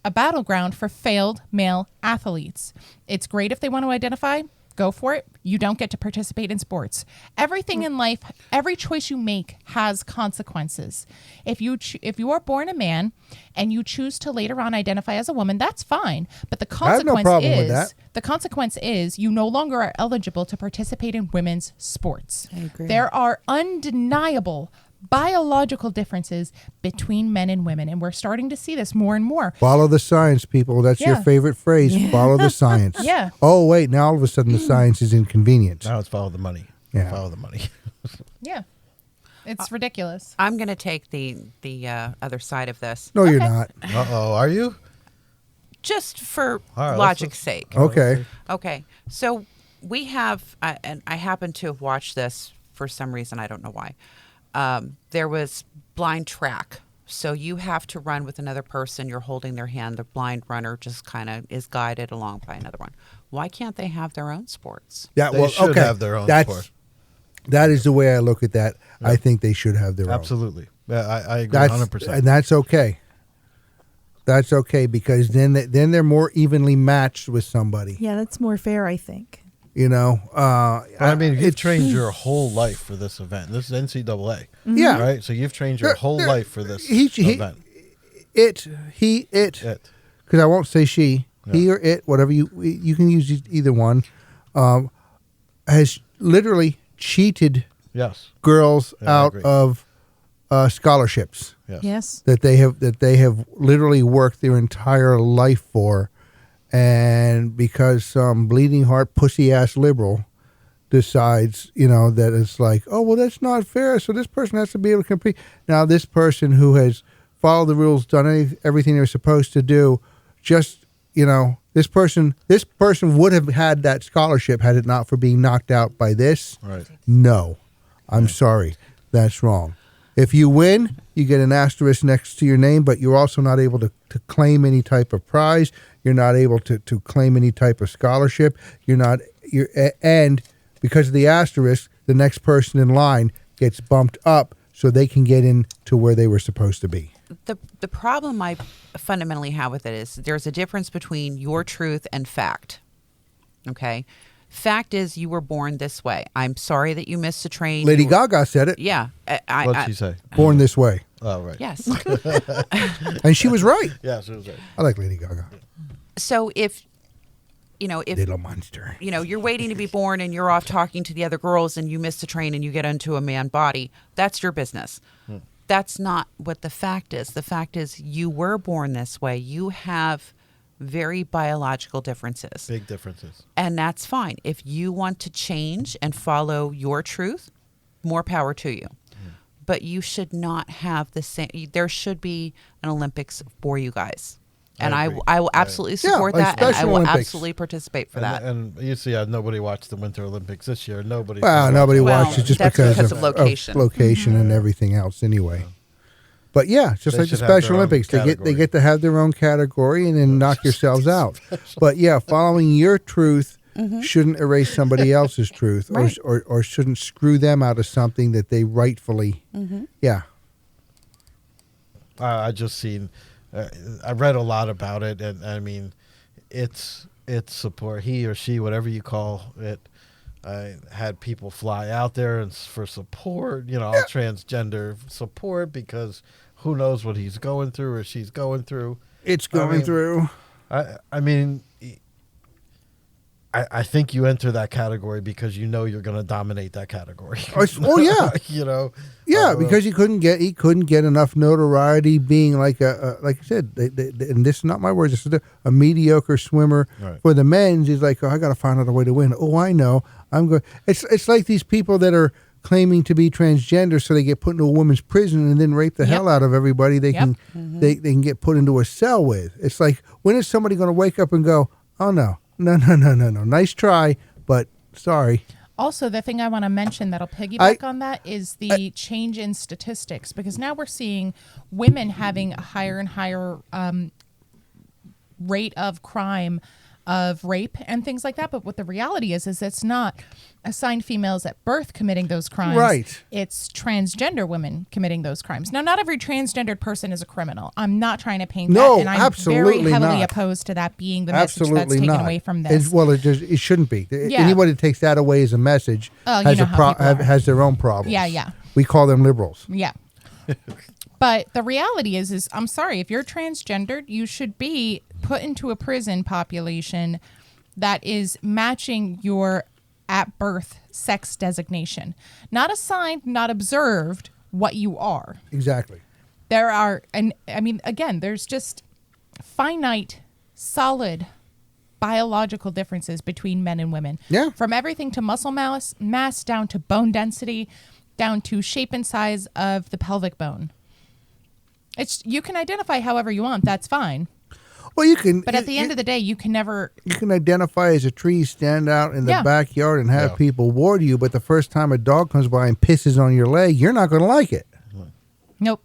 a battleground for failed male athletes. It's great if they want to identify, go for it. You don't get to participate in sports. Everything in life, every choice you make has consequences. If you are born a man and you choose to later on identify as a woman, that's fine. But the I have no consequence problem with is that. the consequence is you no longer are eligible to participate in women's sports. I agree. There are undeniable biological differences between men and women, and we're starting to see this more and more. Follow the science, people. That's your Yeah. favorite phrase. Follow the science. Yeah. Oh, wait. Now all of a sudden the science is inconvenient. Now it's follow the money. Yeah. Follow the money. Yeah. It's ridiculous. I'm going to take the other side of this, No, you're Okay. not. Uh-oh, are you? just for All right, logic's sake. Okay. Okay, so we have, and I happen to have watched this for some reason. I don't know why. There was blind track. So you have to run with another person. You're holding their hand. The blind runner just kind of is guided along by another one. Why can't they have their own sports? Yeah, They should have their own sport. That is the way I look at that. I think they should have their own. Absolutely. Yeah, I agree That's 100%. and that's okay. That's okay because then they're more evenly matched with somebody. Yeah, that's more fair, I think. You know, I mean, you've it's- trained your whole life for this event. This is NCAA. Yeah. Right? So you've trained your whole life for this he- event. it, It. because I won't say she, Yeah. he or it, whatever you can use either one, has literally cheated Yes. girls Yeah, I out agree. of scholarships Yes. Yes. that they have literally worked their entire life for, and because some bleeding heart pussy ass liberal decides, that it's like, oh well, that's not fair. So this person has to be able to compete. Now this person who has followed the rules, done everything they're supposed to do, just this person would have had that scholarship had it not for being knocked out by this. Right. No, I'm sorry, that's wrong. If you win, you get an asterisk next to your name, but you're also not able to claim any type of prize. You're not able to claim any type of scholarship. And because of the asterisk, the next person in line gets bumped up so they can get into where they were supposed to be. The problem I fundamentally have with it is there's a difference between your truth and fact. Okay? Fact is you were born this way. I'm sorry that you missed a train. Lady Gaga said it. Yeah. What'd she say? Born this way. Oh, right. Yes. And she was right. Yeah, she was right. I like Lady Gaga. So if Little monster. you're waiting to be born and you're off talking to the other girls and you miss the train and you get into a man body, that's your business. That's not what the fact is. The fact is you were born this way. You have very biological differences. Big differences. And that's fine. If you want to change and follow your truth, more power to you. But you should not have the same. There should be an Olympics for you guys. And I agree. will absolutely support like that. And I Special will Olympics. absolutely participate for that. And you see, nobody watched the Winter Olympics this year. Nobody. Well, nobody Well, watches just that's because because of location. location and everything else anyway. But yeah, just They like the should have their Special own Olympics, they category. get to have their own category and then knock yourselves out. But yeah, following your truth shouldn't erase somebody else's truth, Right. or shouldn't screw them out of something that they rightfully. Yeah. I just seen, I read a lot about it, and I mean, it's support. He or she, whatever you call it, I had people fly out there and for support, all transgender support, because who knows what he's going through or she's going through. It's going through. I mean, I think you enter that category because you're going to dominate that category. Oh yeah. Yeah, because he couldn't get enough notoriety being like like I said, and this is not my words, this is a mediocre swimmer. Right. For the men's, he's like, I got to find out a way to win. Oh, I know, I'm going. It's like these people that are claiming to be transgender, so they get put into a women's prison and then rape the hell out of everybody they can they can get put into a cell with. It's like, when is somebody going to wake up and go, oh no, nice try, but sorry. Also, the thing I want to mention that'll piggyback on that is the change in statistics, because now we're seeing women having a higher and higher rate of crime, of rape and things like that. But what the reality is it's not assigned females at birth committing those crimes. Right. It's transgender women committing those crimes. Now, not every transgendered person is a criminal. I'm not trying to paint that. And I'm absolutely very heavily not. opposed to that being the message Absolutely that's taken not. away from this. It shouldn't be. Yeah. Anybody that takes that away as a message has has their own problems. Yeah. We call them liberals. Yeah. But the reality is I'm sorry, if you're transgendered, you should be put into a prison population that is matching your at birth sex designation. Not assigned, not observed what you are. Exactly. There are, and I mean, again, there's just finite, solid biological differences between men and women. Yeah. From everything to muscle mass down to bone density, down to shape and size of the pelvic bone. You can identify however you want. That's fine. Well, you can. But at the end of the day, you can never. You can identify as a tree, stand out in the backyard, and have people ward you. But the first time a dog comes by and pisses on your leg, you're not going to like it. Nope.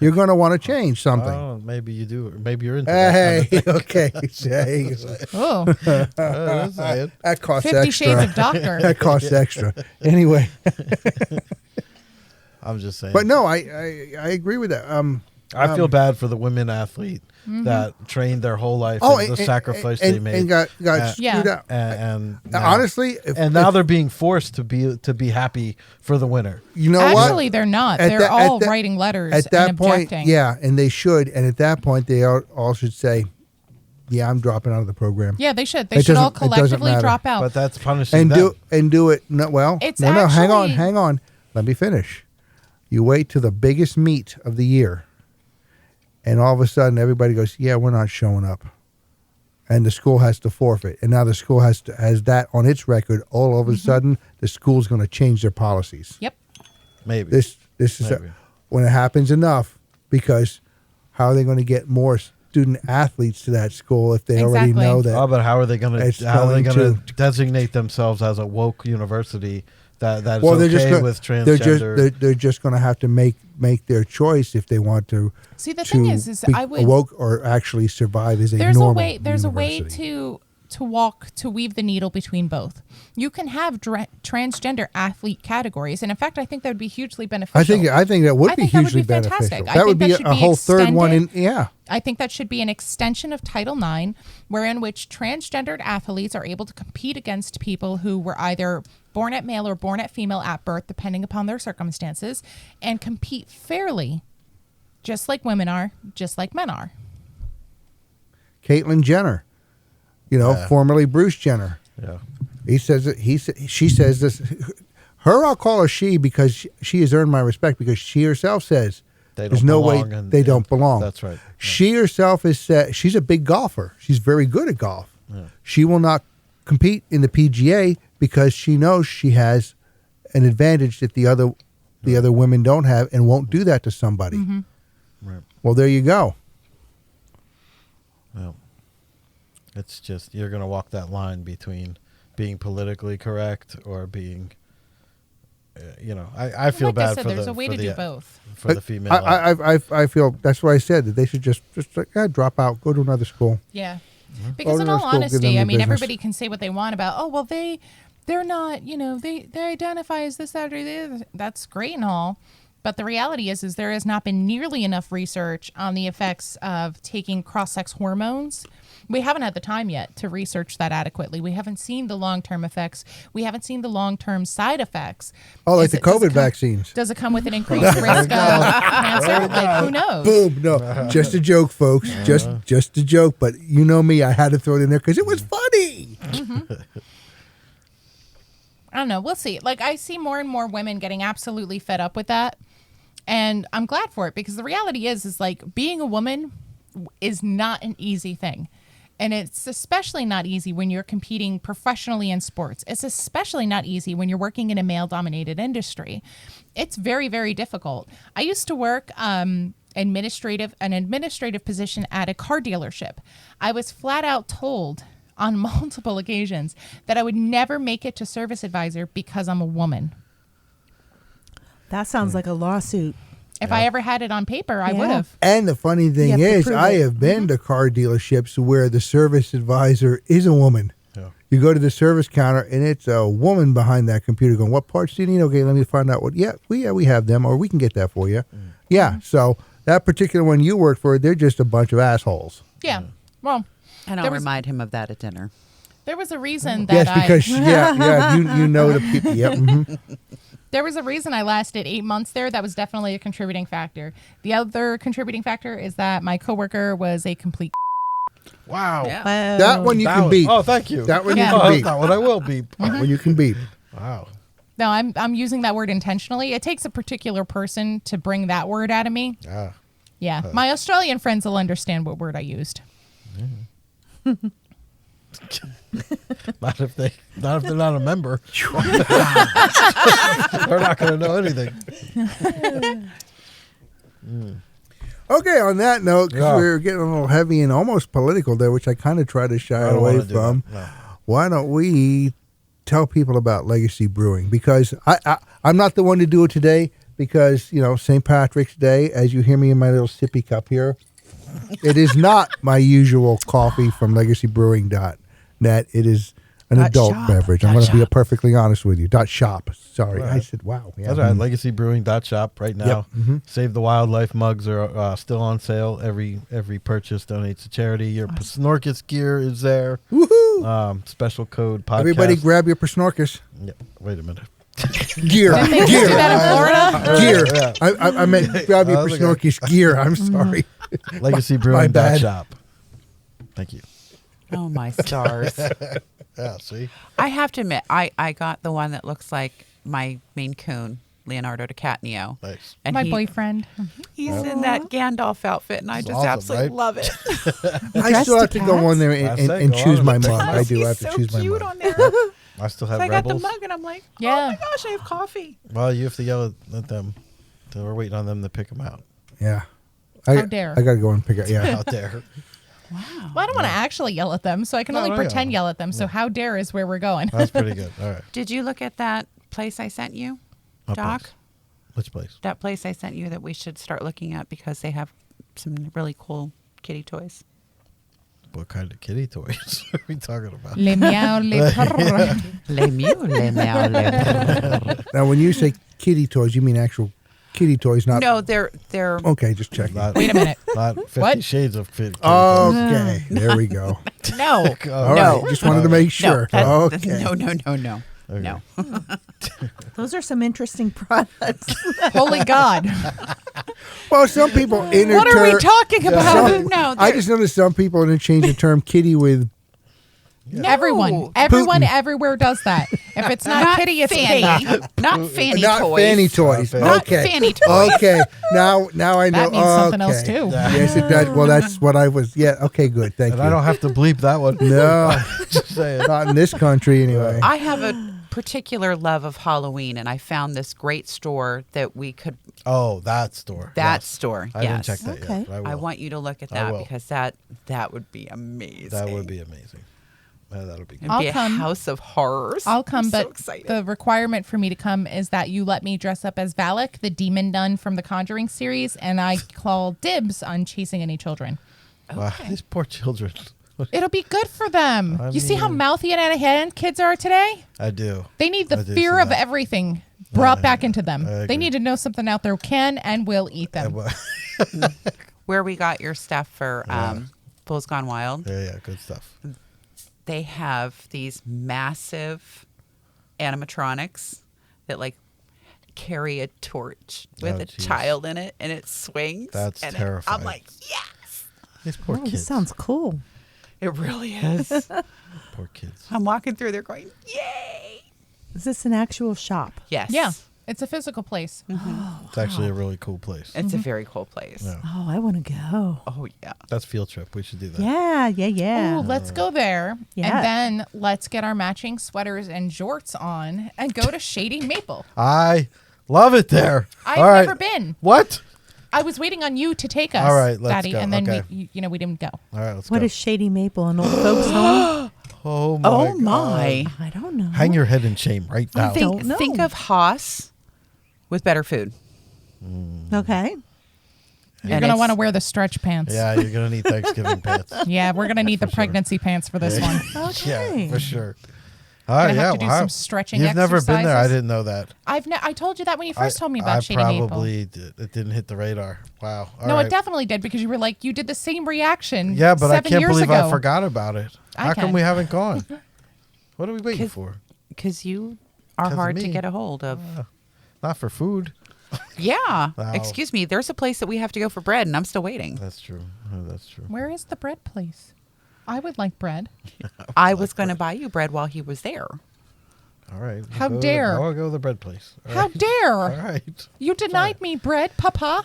You're going to want to change something. Oh, maybe you do. Maybe you're into that. Hey, okay. Say. Oh, That costs 50 extra. Shades of Doctor. That costs extra. Anyway. I'm just saying. But no, I agree with that. I feel bad for the women athlete that trained their whole life and the sacrifice they made and got screwed out. And now, honestly, now they're being forced to be happy for the winner. You know what? Actually, they're not. They're all writing letters at that and point. objecting. Yeah, and they should. And at that point, they all should say, "Yeah, I'm dropping out of the program." Yeah, they should. They should all collectively drop out. But that's punishing them. Do it. No, well, It's no. Hang actually- on. Let me finish. You wait to the biggest meet of the year, and all of a sudden everybody goes, "Yeah, we're not showing up," and the school has to forfeit. And now the school has that on its record. All of a sudden, the school's going to change their policies. Yep. Maybe This is when it happens enough, because how are they going to get more student athletes to that school if they already Exactly. know that? Oh, but how are they going It's to? How are they going going to- to designate themselves as a woke university that's Well, okay with transgender? they're just going to have to make their choice if they want to. See, the thing is be I would. woke or actually survive as a There's normal a way. There's a way university. to weave the needle between both. You can have transgender athlete categories, and in fact, I think that would be hugely beneficial. I think that would I be think that would hugely be fantastic. beneficial. I That think would that be should a be whole third one. extended. I think that should be an extension of Title IX, wherein which transgendered athletes are able to compete against people who were either born at male or born at female at birth, depending upon their circumstances, and compete fairly, just like women are, just like men are. Caitlyn Jenner, formerly Bruce Jenner. Yeah. He says that she says this. Her, I'll call her she because she has earned my respect, because she herself says They there's don't no way belong they don't belong. That's right. Yeah. She herself has said she's a big golfer. She's very good at golf. Yeah. She will not compete in the PGA because she knows she has an advantage that the other women don't have, and won't do that to somebody. Mm-hmm. Right. Well, there you go. Well, it's just you're going to walk that line between being politically correct or being, I feel Like bad I said, for there's the a way for to the, do both. for the female. I feel that's why I said that they should just like drop out, go to another school. Yeah. Because in all Horoscope, give them honesty, the I mean, business. everybody can say what they want about, oh, well, they're not, they identify as this, that, or the other. That's great and all. But the reality is there has not been nearly enough research on the effects of taking cross-sex hormones. We haven't had the time yet to research that adequately. We haven't seen the long-term effects. We haven't seen the long-term side effects. Oh, like the COVID vaccines. Does it come with an increased risk of cancer? Like, who knows? Boom. No, just a joke, folks. Just a joke. But you know me, I had to throw it in there because it was funny. I don't know. We'll see. Like, I see more and more women getting absolutely fed up with that. And I'm glad for it because the reality is like being a woman is not an easy thing. And it's especially not easy when you're competing professionally in sports. It's especially not easy when you're working in a male-dominated industry. It's very, very difficult. I used to work an administrative position at a car dealership. I was flat out told on multiple occasions that I would never make it to service advisor because I'm a woman. That sounds like a lawsuit. If I ever had it on paper, I would have. And the funny thing You have to is, prove I it. have been to car dealerships where the service advisor is a woman. Yeah. You go to the service counter and it's a woman behind that computer going, "What parts do you need? Okay, let me find out what." Yeah, we have them, or we can get that for you. Yeah. So that particular one you worked for, they're just a bunch of assholes. Yeah. Well, And There I'll was- remind him of that at dinner. there was a reason that Yes, because you know the people. Yep. Mhm. there was a reason I lasted 8 months there. That was definitely a contributing factor. The other contributing factor is that my coworker was a complete. Wow. Yeah. Wow. That one you can beep. Oh, thank you. That one Yeah. you Oh, can that's beep. not what I will beep. That one you can beep. Wow. No, I'm using that word intentionally. It takes a particular person to bring that word out of me. Ah. Yeah, my Australian friends will understand what word I used. Not if they're not a member. They're not going to know anything. Okay, on that note, because Yeah. we're getting a little heavy and almost political there, which I kind of try to shy I don't away wanna do from. that. No. Why don't we tell people about Legacy Brewing? Because I'm not the one to do it today because, St. Patrick's Day, as you hear me in my little sippy cup here, it is not my usual coffee from legacybrewing.net. It is an adult shop. beverage. I'm going to be perfectly honest with you. .shop. Sorry. Right. I said, wow. Yeah. That's right. LegacyBrewing.shop right now. Mhm. Save the Wildlife mugs are still on sale. Every purchase donates to charity. Your PSNORKIS gear is there. Woohoo! Special code podcast. Everybody grab your PSNORKIS. Yeah, wait a minute. Gear. Didn't they do that in Florida? Gear. Yeah. I meant grab your I was like- PSNORKIS gear. I'm sorry. My bad. LegacyBrewing.shop. Thank you. Oh, my stars. Yeah, see? I have to admit, I got the one that looks like my Maine Coon, Leonardo DiCaprio. Nice. And My boyfriend. he's in that Gandalf outfit, and I It's just awesome, absolutely right? love it. I Dressed still to have to go on there and go choose on my and mug. pick I do He's have to so choose my cute mug. on there. I still So have I got the Rebels. mug, and I'm like, Yeah. oh my gosh, I have coffee. Well, you have to yell at them. So we're waiting on them to pick them out. Yeah. How dare. I got to go and pick it. Yeah. Out there. Wow. Well, I don't want to actually yell at them, so I can No, only no, pretend yeah. yell at them. So how dare is where we're going. That's pretty good. All right. Did you look at that place I sent you, What Doc? place? Which place? That place I sent you that we should start looking at because they have some really cool kitty toys. What kind of kitty toys are we talking about? Le meow, le purr. Les meow, les meow, les Now, when you say kitty toys, you mean actual kitty toys, not. No, they're Okay, just checking. Not, Wait a minute. not 50 What? Shades of Kitty. Okay, there we go. No. All No. right, just wanted to make sure. No, Okay. no. Okay. No. Those are some interesting products. Holy God. Well, some people What are we talking about? Some, No, I they're- just noticed some people interchange the term kitty with. Everyone. Everyone everywhere does that. If it's not, kitty, it's fanny. Petey. Not fanny not toys. fanny toys. Not Not Okay. fanny toys. Okay. Now I know. That means something else, Okay. too. Yes, it does. Well, that's what I was. Yeah. Okay. Good. Thank And you. I don't have to bleep that one. No, Just saying. not in this country anyway. I have a particular love of Halloween, and I found this great store that we could. Oh, that store. That Yes. store. I yes. didn't check that Okay. yet. But I I will. want you to look at I that will. because that would be amazing. That would be amazing. That'll be good. It'd I'll be a come. house of horrors. I'll come, I'm so but excited. the requirement for me to come is that you let me dress up as Valak, the demon nun from the Conjuring series, and I call dibs on chasing any children. Wow, these poor children. It'll be good for them. You see how mouthy and out of hand kids are today? I do. They need the I do fear see of that. everything brought back into them. I They agree. need to know something out there can and will eat them. Where we got your stuff for Bulls Gone Wild, Yeah, good stuff. they have these massive animatronics that like carry a torch with Oh, a geez. child in it, and it swings. That's and terrifying. I'm like, yes, These poor Oh, kids. this sounds cool. it really is. Poor kids. I'm walking through there going, yay. Is this an actual shop? Yes. Yeah, it's a physical place. It's actually a really cool place. It's a very cool place. Yeah. Oh, I want to go. Oh, yeah. That's field trip. We should do that. Yeah. Ooh, let's go there. Yeah. And then let's get our matching sweaters and jorts on and go to Shady Maple. I love it there. I've All right. never been. What? I was waiting on you to take us, All right, let's Daddy, go. and then Okay. we didn't go. All right, let's What go. is Shady Maple, an old folks home? Oh my! Oh, my. I don't know. Hang your head in shame right now. don't know. Think of Haas with better food. Okay. You're And going to it's- want to wear the stretch pants. Yeah, you're gonna need Thanksgiving pants. Yeah, we're going to need the For sure. pregnancy pants for this one. Okay. Yeah, for sure. All right, Gonna have yeah. to do wow. some stretching You've never been there. I exercises. didn't know that. I told you that when you first told me about I Shady Maple. probably did. It didn't hit the radar. Wow. All No, right. it definitely did because you were like, you did the same reaction. Yeah, but I 7 can't years believe ago. I forgot about it. I How come can. we haven't gone? What are we waiting 'Cause- for? Because you are 'Cause of hard to me. get a hold of. Not for food. Yeah. Wow. Excuse me. There's a place that we have to go for bread, and I'm still waiting. That's true. Oh, that's true. Where is the bread place? I would like bread. I was going to buy you bread while he was there. All right. How dare. I'll go to the bread place. All How right. dare! All right. You denied me bread, Papa.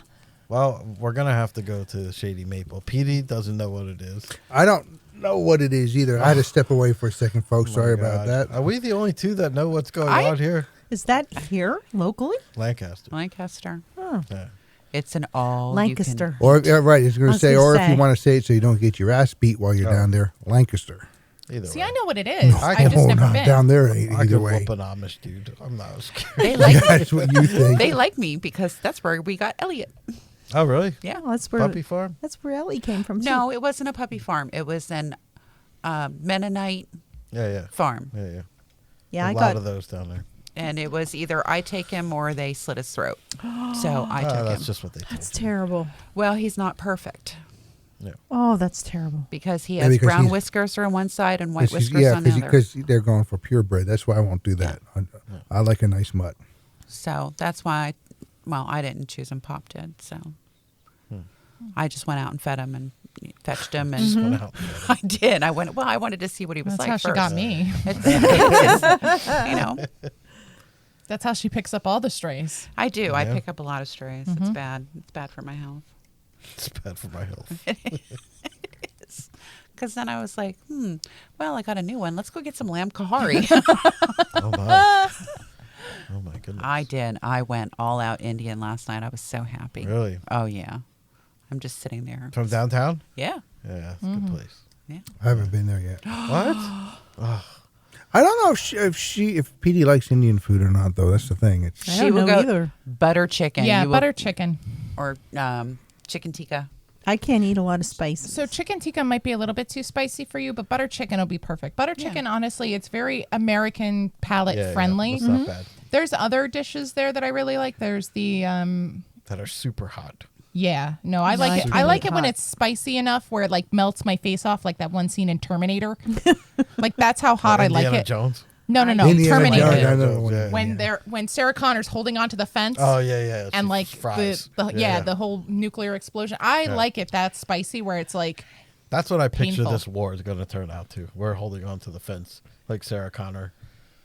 Well, we're gonna have to go to Shady Maple. Petey doesn't know what it is. I don't know what it is either. I had to step away for a second, folks. Oh my Sorry about God. that. Are we the only two that know what's going I- on here? Is that here locally? Lancaster. Lancaster. Yeah. It's an all Lancaster. Or yeah, right, it's going I to was say, gonna or if you say. want to say it so you don't get your ass beat while you're Oh. down there, Lancaster. Either See, way. I know what it is. I I've just Oh, never no, been. down there I either could way. whoop an Amish dude. I'm not scared. They like That's what you think. they like me because that's where we got Elliot. Oh, really? Yeah. Oh, that's where Puppy farm? that's where Ellie came from. No, it wasn't a puppy farm. It was an Mennonite Yeah. farm, Yeah. Yeah, A I lot got of those down there. and it was either I take him or they slit his throat. So I took That's him. just what they told That's you. terrible. Well, he's not perfect Oh, that's terrible. because he Yeah, has because brown he's- whiskers on one side and white Because whiskers on the other. because they're going for purebred. That's why I won't do that. I like a nice mutt. So that's why, I didn't choose him. Pop did. So I just went out and fed him and fetched him, and Went out. I did. I went. Well, I wanted to see what he was That's like how she first. got me. You know, That's how she picks up all the strays. I do. I Yeah. pick up a lot of strays. It's bad. It's bad for my health. It's bad for my health. Because then I was like, well, I got a new one. Let's go get some lamb kahari. Oh, my. Oh, my goodness. I did. I went all out Indian last night. I was so happy. Really? Oh, yeah. I'm just sitting there. From downtown? Yeah. Yeah, it's a good place. Yeah. I haven't been there yet. What? I don't know if Petey likes Indian food or not, though. That's the thing. It's I don't will know go either. butter chicken. Yeah, You will- butter chicken. Or chicken tikka. I can't eat a lot of spices. So chicken tikka might be a little bit too spicy for you, but butter chicken will be perfect. Butter chicken, honestly, it's very American palate friendly. It's not bad. There's other dishes there that I really like. There's the That are super hot. yeah, no, I like Nice. it. I like it when Hot. it's spicy enough where it like melts my face off, like that one scene in Terminator. Like that's how hot I like Indiana it. Jones? No, Indiana Terminator. Jones, I know Jones, what- yeah. When Sarah Connor's holding onto the fence. Oh, yeah. And She like fries. the whole nuclear explosion. I like it that spicy where it's like That's what I picture painful. this war is going to turn out to. We're holding on to the fence like Sarah Connor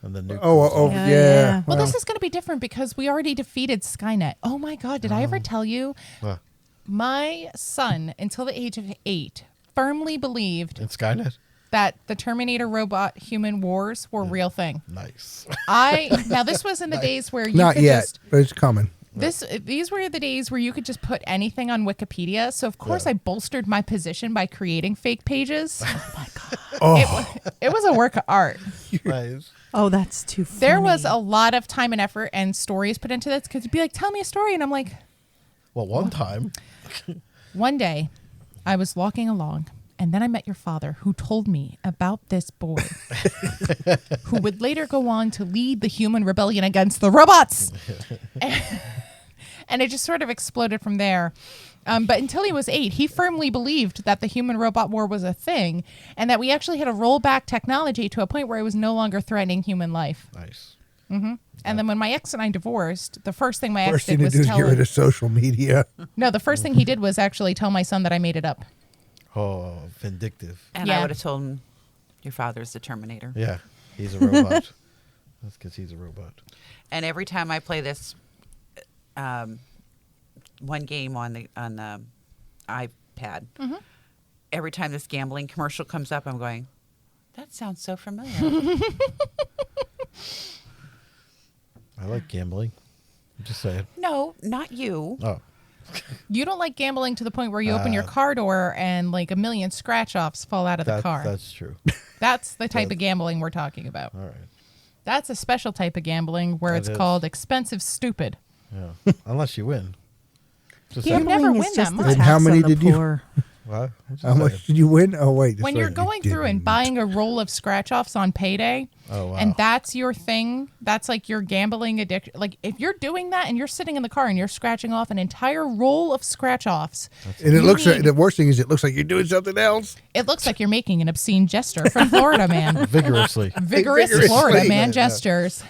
and the nuke. oh Yeah, yeah. yeah. well, this is going to be different because we already defeated Skynet. Oh my God, did I ever tell you? What? My son, until the age of 8, firmly believed In Skynet? that the Terminator robot human wars were a real thing. Nice. Now this was in the days where you Not could yet, just but it's coming. these were the days where you could just put anything on Wikipedia. So of course I bolstered my position by creating fake pages. It was a work of art. Nice. Oh, that's too funny. There was a lot of time and effort and stories put into this because you'd be like, tell me a story. And I'm like, Well, one time. one day I was walking along And then I met your father, who told me about this boy, who would later go on to lead the human rebellion against the robots. And it just sort of exploded from there. But until he was 8, he firmly believed that the human-robot war was a thing, and that we actually had to roll back technology to a point where it was no longer threatening human life. Nice. And then when my ex and I divorced, the first thing my First ex thing did to was do is tell get rid him. of social media. No, the first thing he did was actually tell my son that I made it up. Oh, vindictive. And Yeah. I would have told him, your father's the Terminator. Yeah, he's a robot. That's because he's a robot. And every time I play this one game on the iPad, every time this gambling commercial comes up, I'm going, that sounds so familiar. I like gambling. I'm just saying. No, not you. Oh, You don't like gambling to the point where you open your car door and like a million scratch-offs fall out of the car. that's true. That's the type of gambling we're talking about. All right. That's a special type of gambling where That it's is. called expensive stupid. Yeah. Unless you win. Just saying. never Gambling win is that just the much. And how tax many on the did you- poor. What? I'm just How much saying. did you win? Oh, wait. When sorry, you're you going through and didn't. buying a roll of scratch-offs on payday, Oh, wow. and that's your thing, that's like your gambling addiction. Like if you're doing that and you're sitting in the car and you're scratching off an entire roll of scratch-offs, And it you looks like need- the worst thing is it looks like you're doing something else. it looks like you're making an obscene gesture from Florida Man. Vigorously. Vigorous Vigorously. Florida Man Yeah. gesters.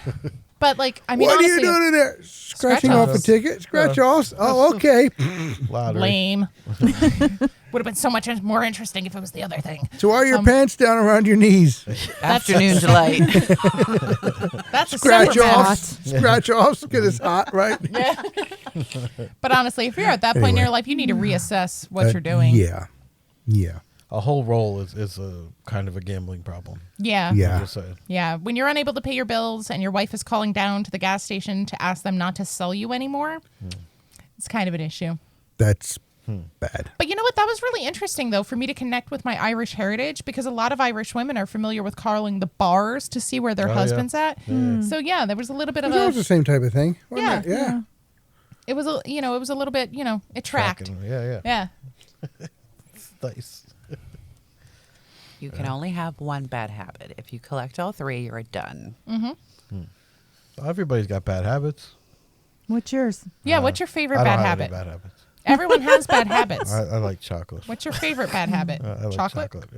But like, I mean, What are you honestly, doing in there? Scratching off a Scratch-offs. ticket? Scratch offs? Oh, okay. Lottery. lame. Would have been so much more interesting if it was the other thing. So are your pants down around your knees? Afternoon delight. That's a Scratch separate matter. offs. Scratch offs because it's hot, right? But honestly, if you're at that point in your Anyway. life, you need to reassess what you're doing. Yeah. Yeah. A whole roll is a kind of a gambling problem. Yeah. I'm Yeah. just saying. Yeah. When you're unable to pay your bills and your wife is calling down to the gas station to ask them not to sell you anymore, it's kind of an issue. That's bad. But you know what? That was really interesting, though, for me to connect with my Irish heritage because a lot of Irish women are familiar with calling the bars to see where their Oh, yeah. husband's at. So, yeah, there was a little bit of That was a. the same type of thing. wasn't Yeah. it? Yeah. It was a, it was a little bit, it tracked. Tracking. Yeah. Yeah. Nice. You can only have one bad habit. If you collect all 3, you're done. Everybody's got bad habits. What's yours? Yeah. What's your favorite I don't bad have habit? any bad habits. Everyone has bad habits. I like chocolate. What's your favorite bad habit? I like Chocolate? chocolate.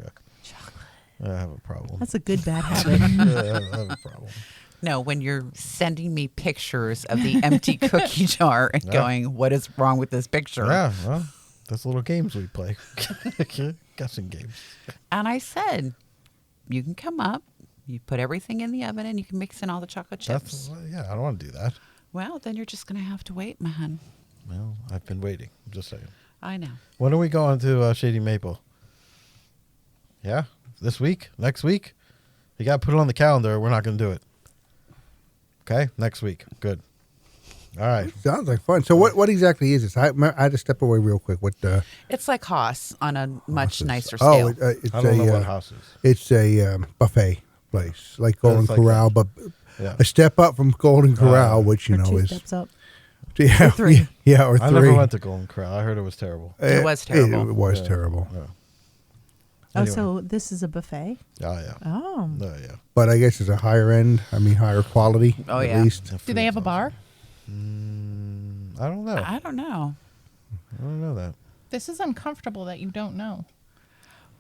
Yeah. I have a problem. That's a good bad habit. Yeah, I have a problem. No, when you're sending me pictures of the empty cookie jar and going, what is wrong with this picture? Yeah, well, that's little games we play. Guessing games. And I said, you can come up, you put everything in the oven, and you can mix in all the chocolate chips. That's yeah. I don't want to do that. Well, then you're just going to have to wait, man. Well, I've been waiting. I'm just saying. I know. When are we going to Shady Maple? Yeah, this week, next week. You got to put it on the calendar. Or we're not going to do it. Okay, next week. Good. All right. Sounds like fun. So what exactly is this? I had to step away real quick. What It's like Haas on a much nicer Oh, scale. it's I don't know a what house is. it's a buffet place like Golden It's like Corral, but Yeah. a step up from Golden Corral, which you Or know 2 is steps up. yeah, Or 3. yeah, or 3. I never went to Golden Corral. I heard it was terrible. It was terrible. It was Yeah. terrible. Yeah. Oh, Anyway. so this is a buffet? Oh yeah. Oh. Oh yeah. But I guess it's a higher end. I mean, higher quality. Oh, at yeah. least. Do they have a bar? I don't know. I don't know. I don't know that. This is uncomfortable that you don't know.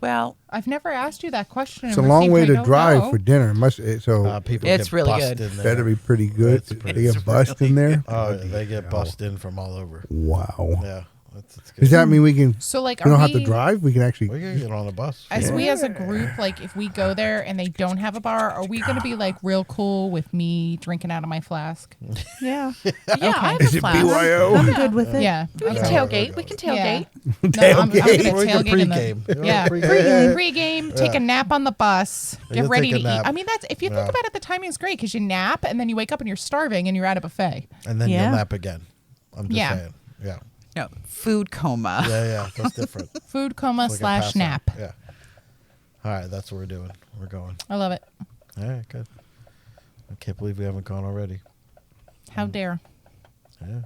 Well, I've never asked you that question. It's and a long received way I to don't drive know. for dinner. So People It's get really bussed good. in there. better be pretty good. It's They get bussed in there. Oh, yeah, they get bussed in from all over. Wow. Yeah, that's good. Does that mean we can? So, like, We don't are have to drive. We can actually. We can get on a bus. As we as a group, like if we go there and they don't have a bar, are we going to be like real cool with me drinking out of my flask? Yeah. yeah, I have Is a it flask. BYO? I'm good with it. Yeah. We can Okay. tailgate. We can tailgate. No, I'm going to Tailgate. We can tailgate in pregame. You the want yeah pregame? pregame. Take a nap on the bus. Get You'll ready take to a eat. nap. I mean, that's if you think Yeah. about it, the timing is great because you nap and then you wake up and you're starving and you're at a buffet. And then Yeah. you'll nap again. I'm just Yeah. saying. Yeah. No, food coma. Yeah. That's different. Food coma It's like a / pass nap. out. Yeah. All right, that's what we're doing. We're going. I love it. All right, good. I can't believe we haven't gone already. How dare? Yeah.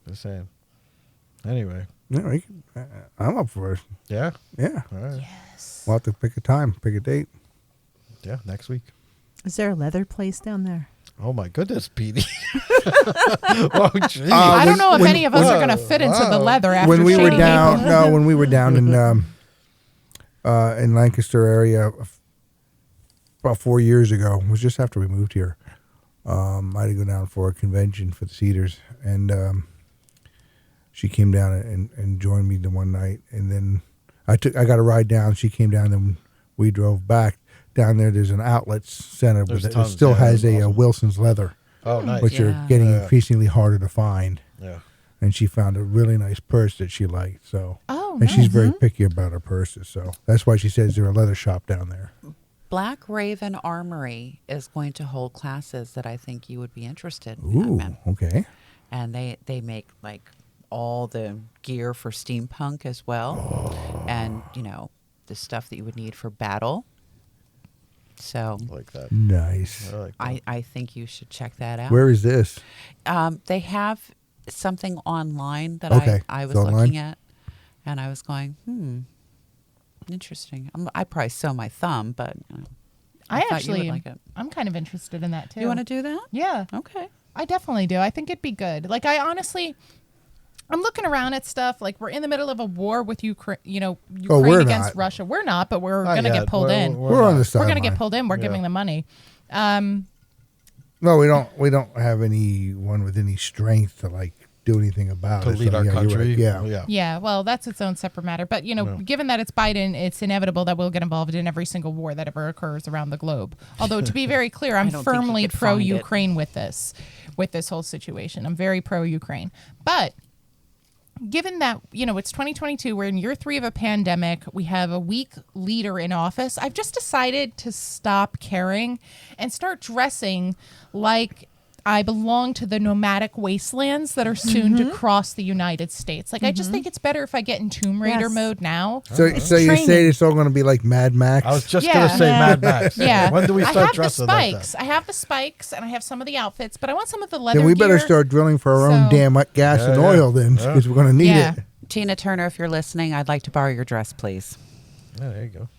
Just saying. Anyway, Yeah, I'm up for it. Yeah. Yeah. All right. Yes. We'll have to pick a time, pick a date. Yeah. Next week. Is there a leather place down there? Oh my goodness, Petey. Oh, geez. I don't know if when- any of us are going to fit into the leather after When we were shading down, people. no, when we were down in Lancaster area about 4 years ago, it was just after we moved here. I had to go down for a convention for the Cedars, and she came down and joined me the one night, and then I got a ride down. She came down, and we drove back. Down there's an outlet center, but it tons, still yeah, has a awesome. Wilson's leather, Oh, nice. which are Yeah. getting Yeah. increasingly harder to find. Yeah. And she found a really nice purse that she liked. So, Oh, and she's nice. very picky about her purses. So that's why she says there's a leather shop down there. Black Raven Armory is going to hold classes that I think you would be interested in. Ooh, Madman. okay. And they make like all the gear for steampunk as well, and the stuff that you would need for battle. So I like that. Nice. I like that. I think you should check that out. Where is this? They have something online that Okay, I was it's online? looking at, and I was going, interesting. I'd probably sew my thumb, but I thought you would actually, like it. I'm kind of interested in that too. You want to do that? Yeah, Okay. I definitely do. I think it'd be good. Like, I'm looking around at stuff. Like, we're in the middle of a war with Ukraine. Ukraine we're against not. Russia. We're not, but we're Not gonna yet. get pulled in. We're on the We're sideline. gonna get pulled in. We're Yeah. giving them money. No, we don't. We don't have anyone with any strength to do anything about To it. lead So, our yeah, you're right. country. Yeah. Yeah. Yeah, well, that's its own separate matter. But, given that it's Biden, it's inevitable that we'll get involved in every single war that ever occurs around the globe. Although, to be very clear, I'm don't think you firmly could find it. pro-Ukraine with this whole situation. I'm very pro-Ukraine. But given that, it's 2022, we're in year 3 of a pandemic, we have a weak leader in office, I've just decided to stop caring and start dressing like I belong to the nomadic wastelands that are soon to cross the United States. Like, I just think it's better if I get in Tomb Raider Yes. mode now. So you Training. say it's all going to be like Mad Max? I was just Yeah. going to say Yeah. Mad Max. Yeah. When do we I start have dressing the like spikes. that? I have the spikes, and I have some of the outfits, but I want some of the leather Then we better gear. start drilling for our own So- damn gas and Yeah, oil then, yeah. because we're going to need Yeah. it. Tina Turner, if you're listening, I'd like to borrow your dress, please. Yeah, there you go.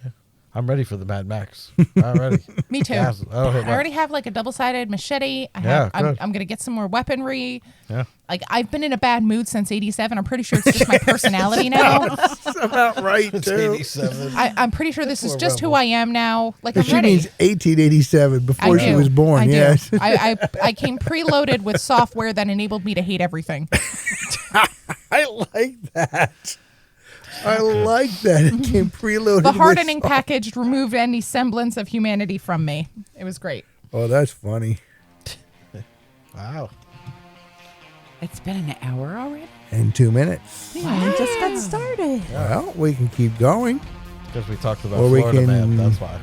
Yeah. I'm ready for the Mad Max. I'm ready. Me too. Yes. Oh, I already have like a double-sided machete. Yeah, I'm good. going to get some more weaponry. Yeah. Like, I've been in a bad mood since '87. I'm pretty sure it's just my personality now. That's about right, It's too. 87. I'm pretty sure this is Poor just who rebel. I am now. Like, I'm She ready. means 1887, before she do. was born. I do. Yes. I came preloaded with software that enabled me to hate everything. I like that. I like that. It came preloaded. The with hardening salt. package removed any semblance of humanity from me. It was great. Oh, that's funny. Wow. It's been an hour already? In 2 minutes. Yeah, we just got started. Well, we can keep going. Because we talked about Or we Florida Man. can- That's why.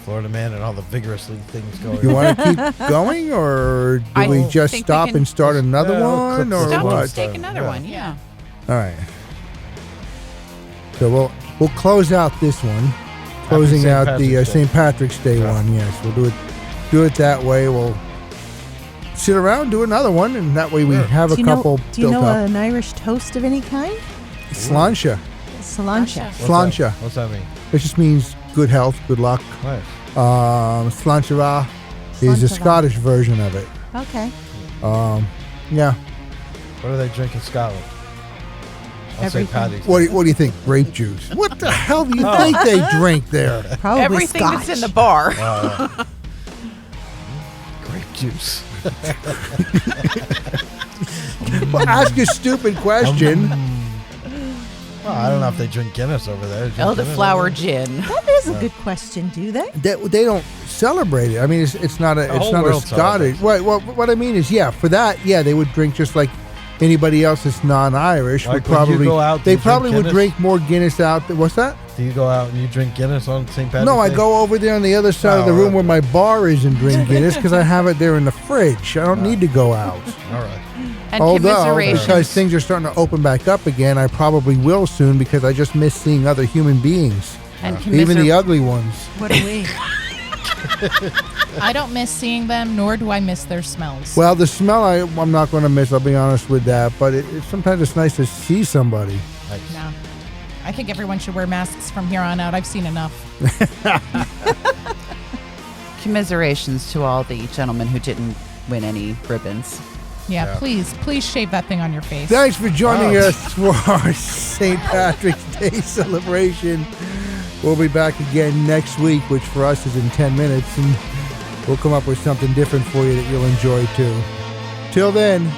Florida Man and all the vigorously things going You on. want to keep going, or do I we just think we stop can- and start another Yeah, we'll one, clip or this Stop one. what? and take another Yeah. one, yeah. All right. So we'll close out this one, closing St. out the Patrick's Day. St. Patrick's Day Yeah. one. Yes, we'll do it that way. We'll sit around, do another one, and that way we Sure. have a Do you couple do you built know up. an Irish toast of any kind? Sláinte. Sláinte. What's Sláinte. that? What's that mean? It just means good health, good luck. Nice. Sláinte rá is a Sláinte rá. Scottish version of it. Okay. Yeah. What do they drink in Scotland? On St. Everything. Patty's. What do you think? Grape juice. What the hell do you think they drink there? Probably Everything Scotch. that's in the bar. Grape juice. Well, ask a stupid question. Well, I don't know if they drink Guinness over there. Drink Guinness Elderflower over gin. That is a good question. Do they? They don't celebrate it. I mean, it's not a whole not a world Scottish. celebrates What I mean is, yeah, for that, yeah, they would drink just like anybody else that's non-Irish Like would when you probably. go out, do they you drink probably would Guinness? drink more Guinness out. What's that? Do you go out and you drink Guinness on St. Patrick's No, I Day? go over there on the other side of the Oh, room right. where my bar is and drink Guinness because I have it there in the fridge. I don't need to go out. All right. And Although, commiserations. because things are starting to open back up again, I probably will soon because I just miss seeing other human beings, and even the commiser- ugly ones. What are we? I don't miss seeing them, nor do I miss their smells. Well, the smell I'm not going to miss, I'll be honest with that, but sometimes it's nice to see somebody. No. I think everyone should wear masks from here on out. I've seen enough. Commiserations to all the gentlemen who didn't win any ribbons. Yeah, please shave that thing on your face. Thanks for joining us for our St. Patrick's Day celebration. We'll be back again next week, which for us is in 10 minutes, and we'll come up with something different for you that you'll enjoy too. Till then,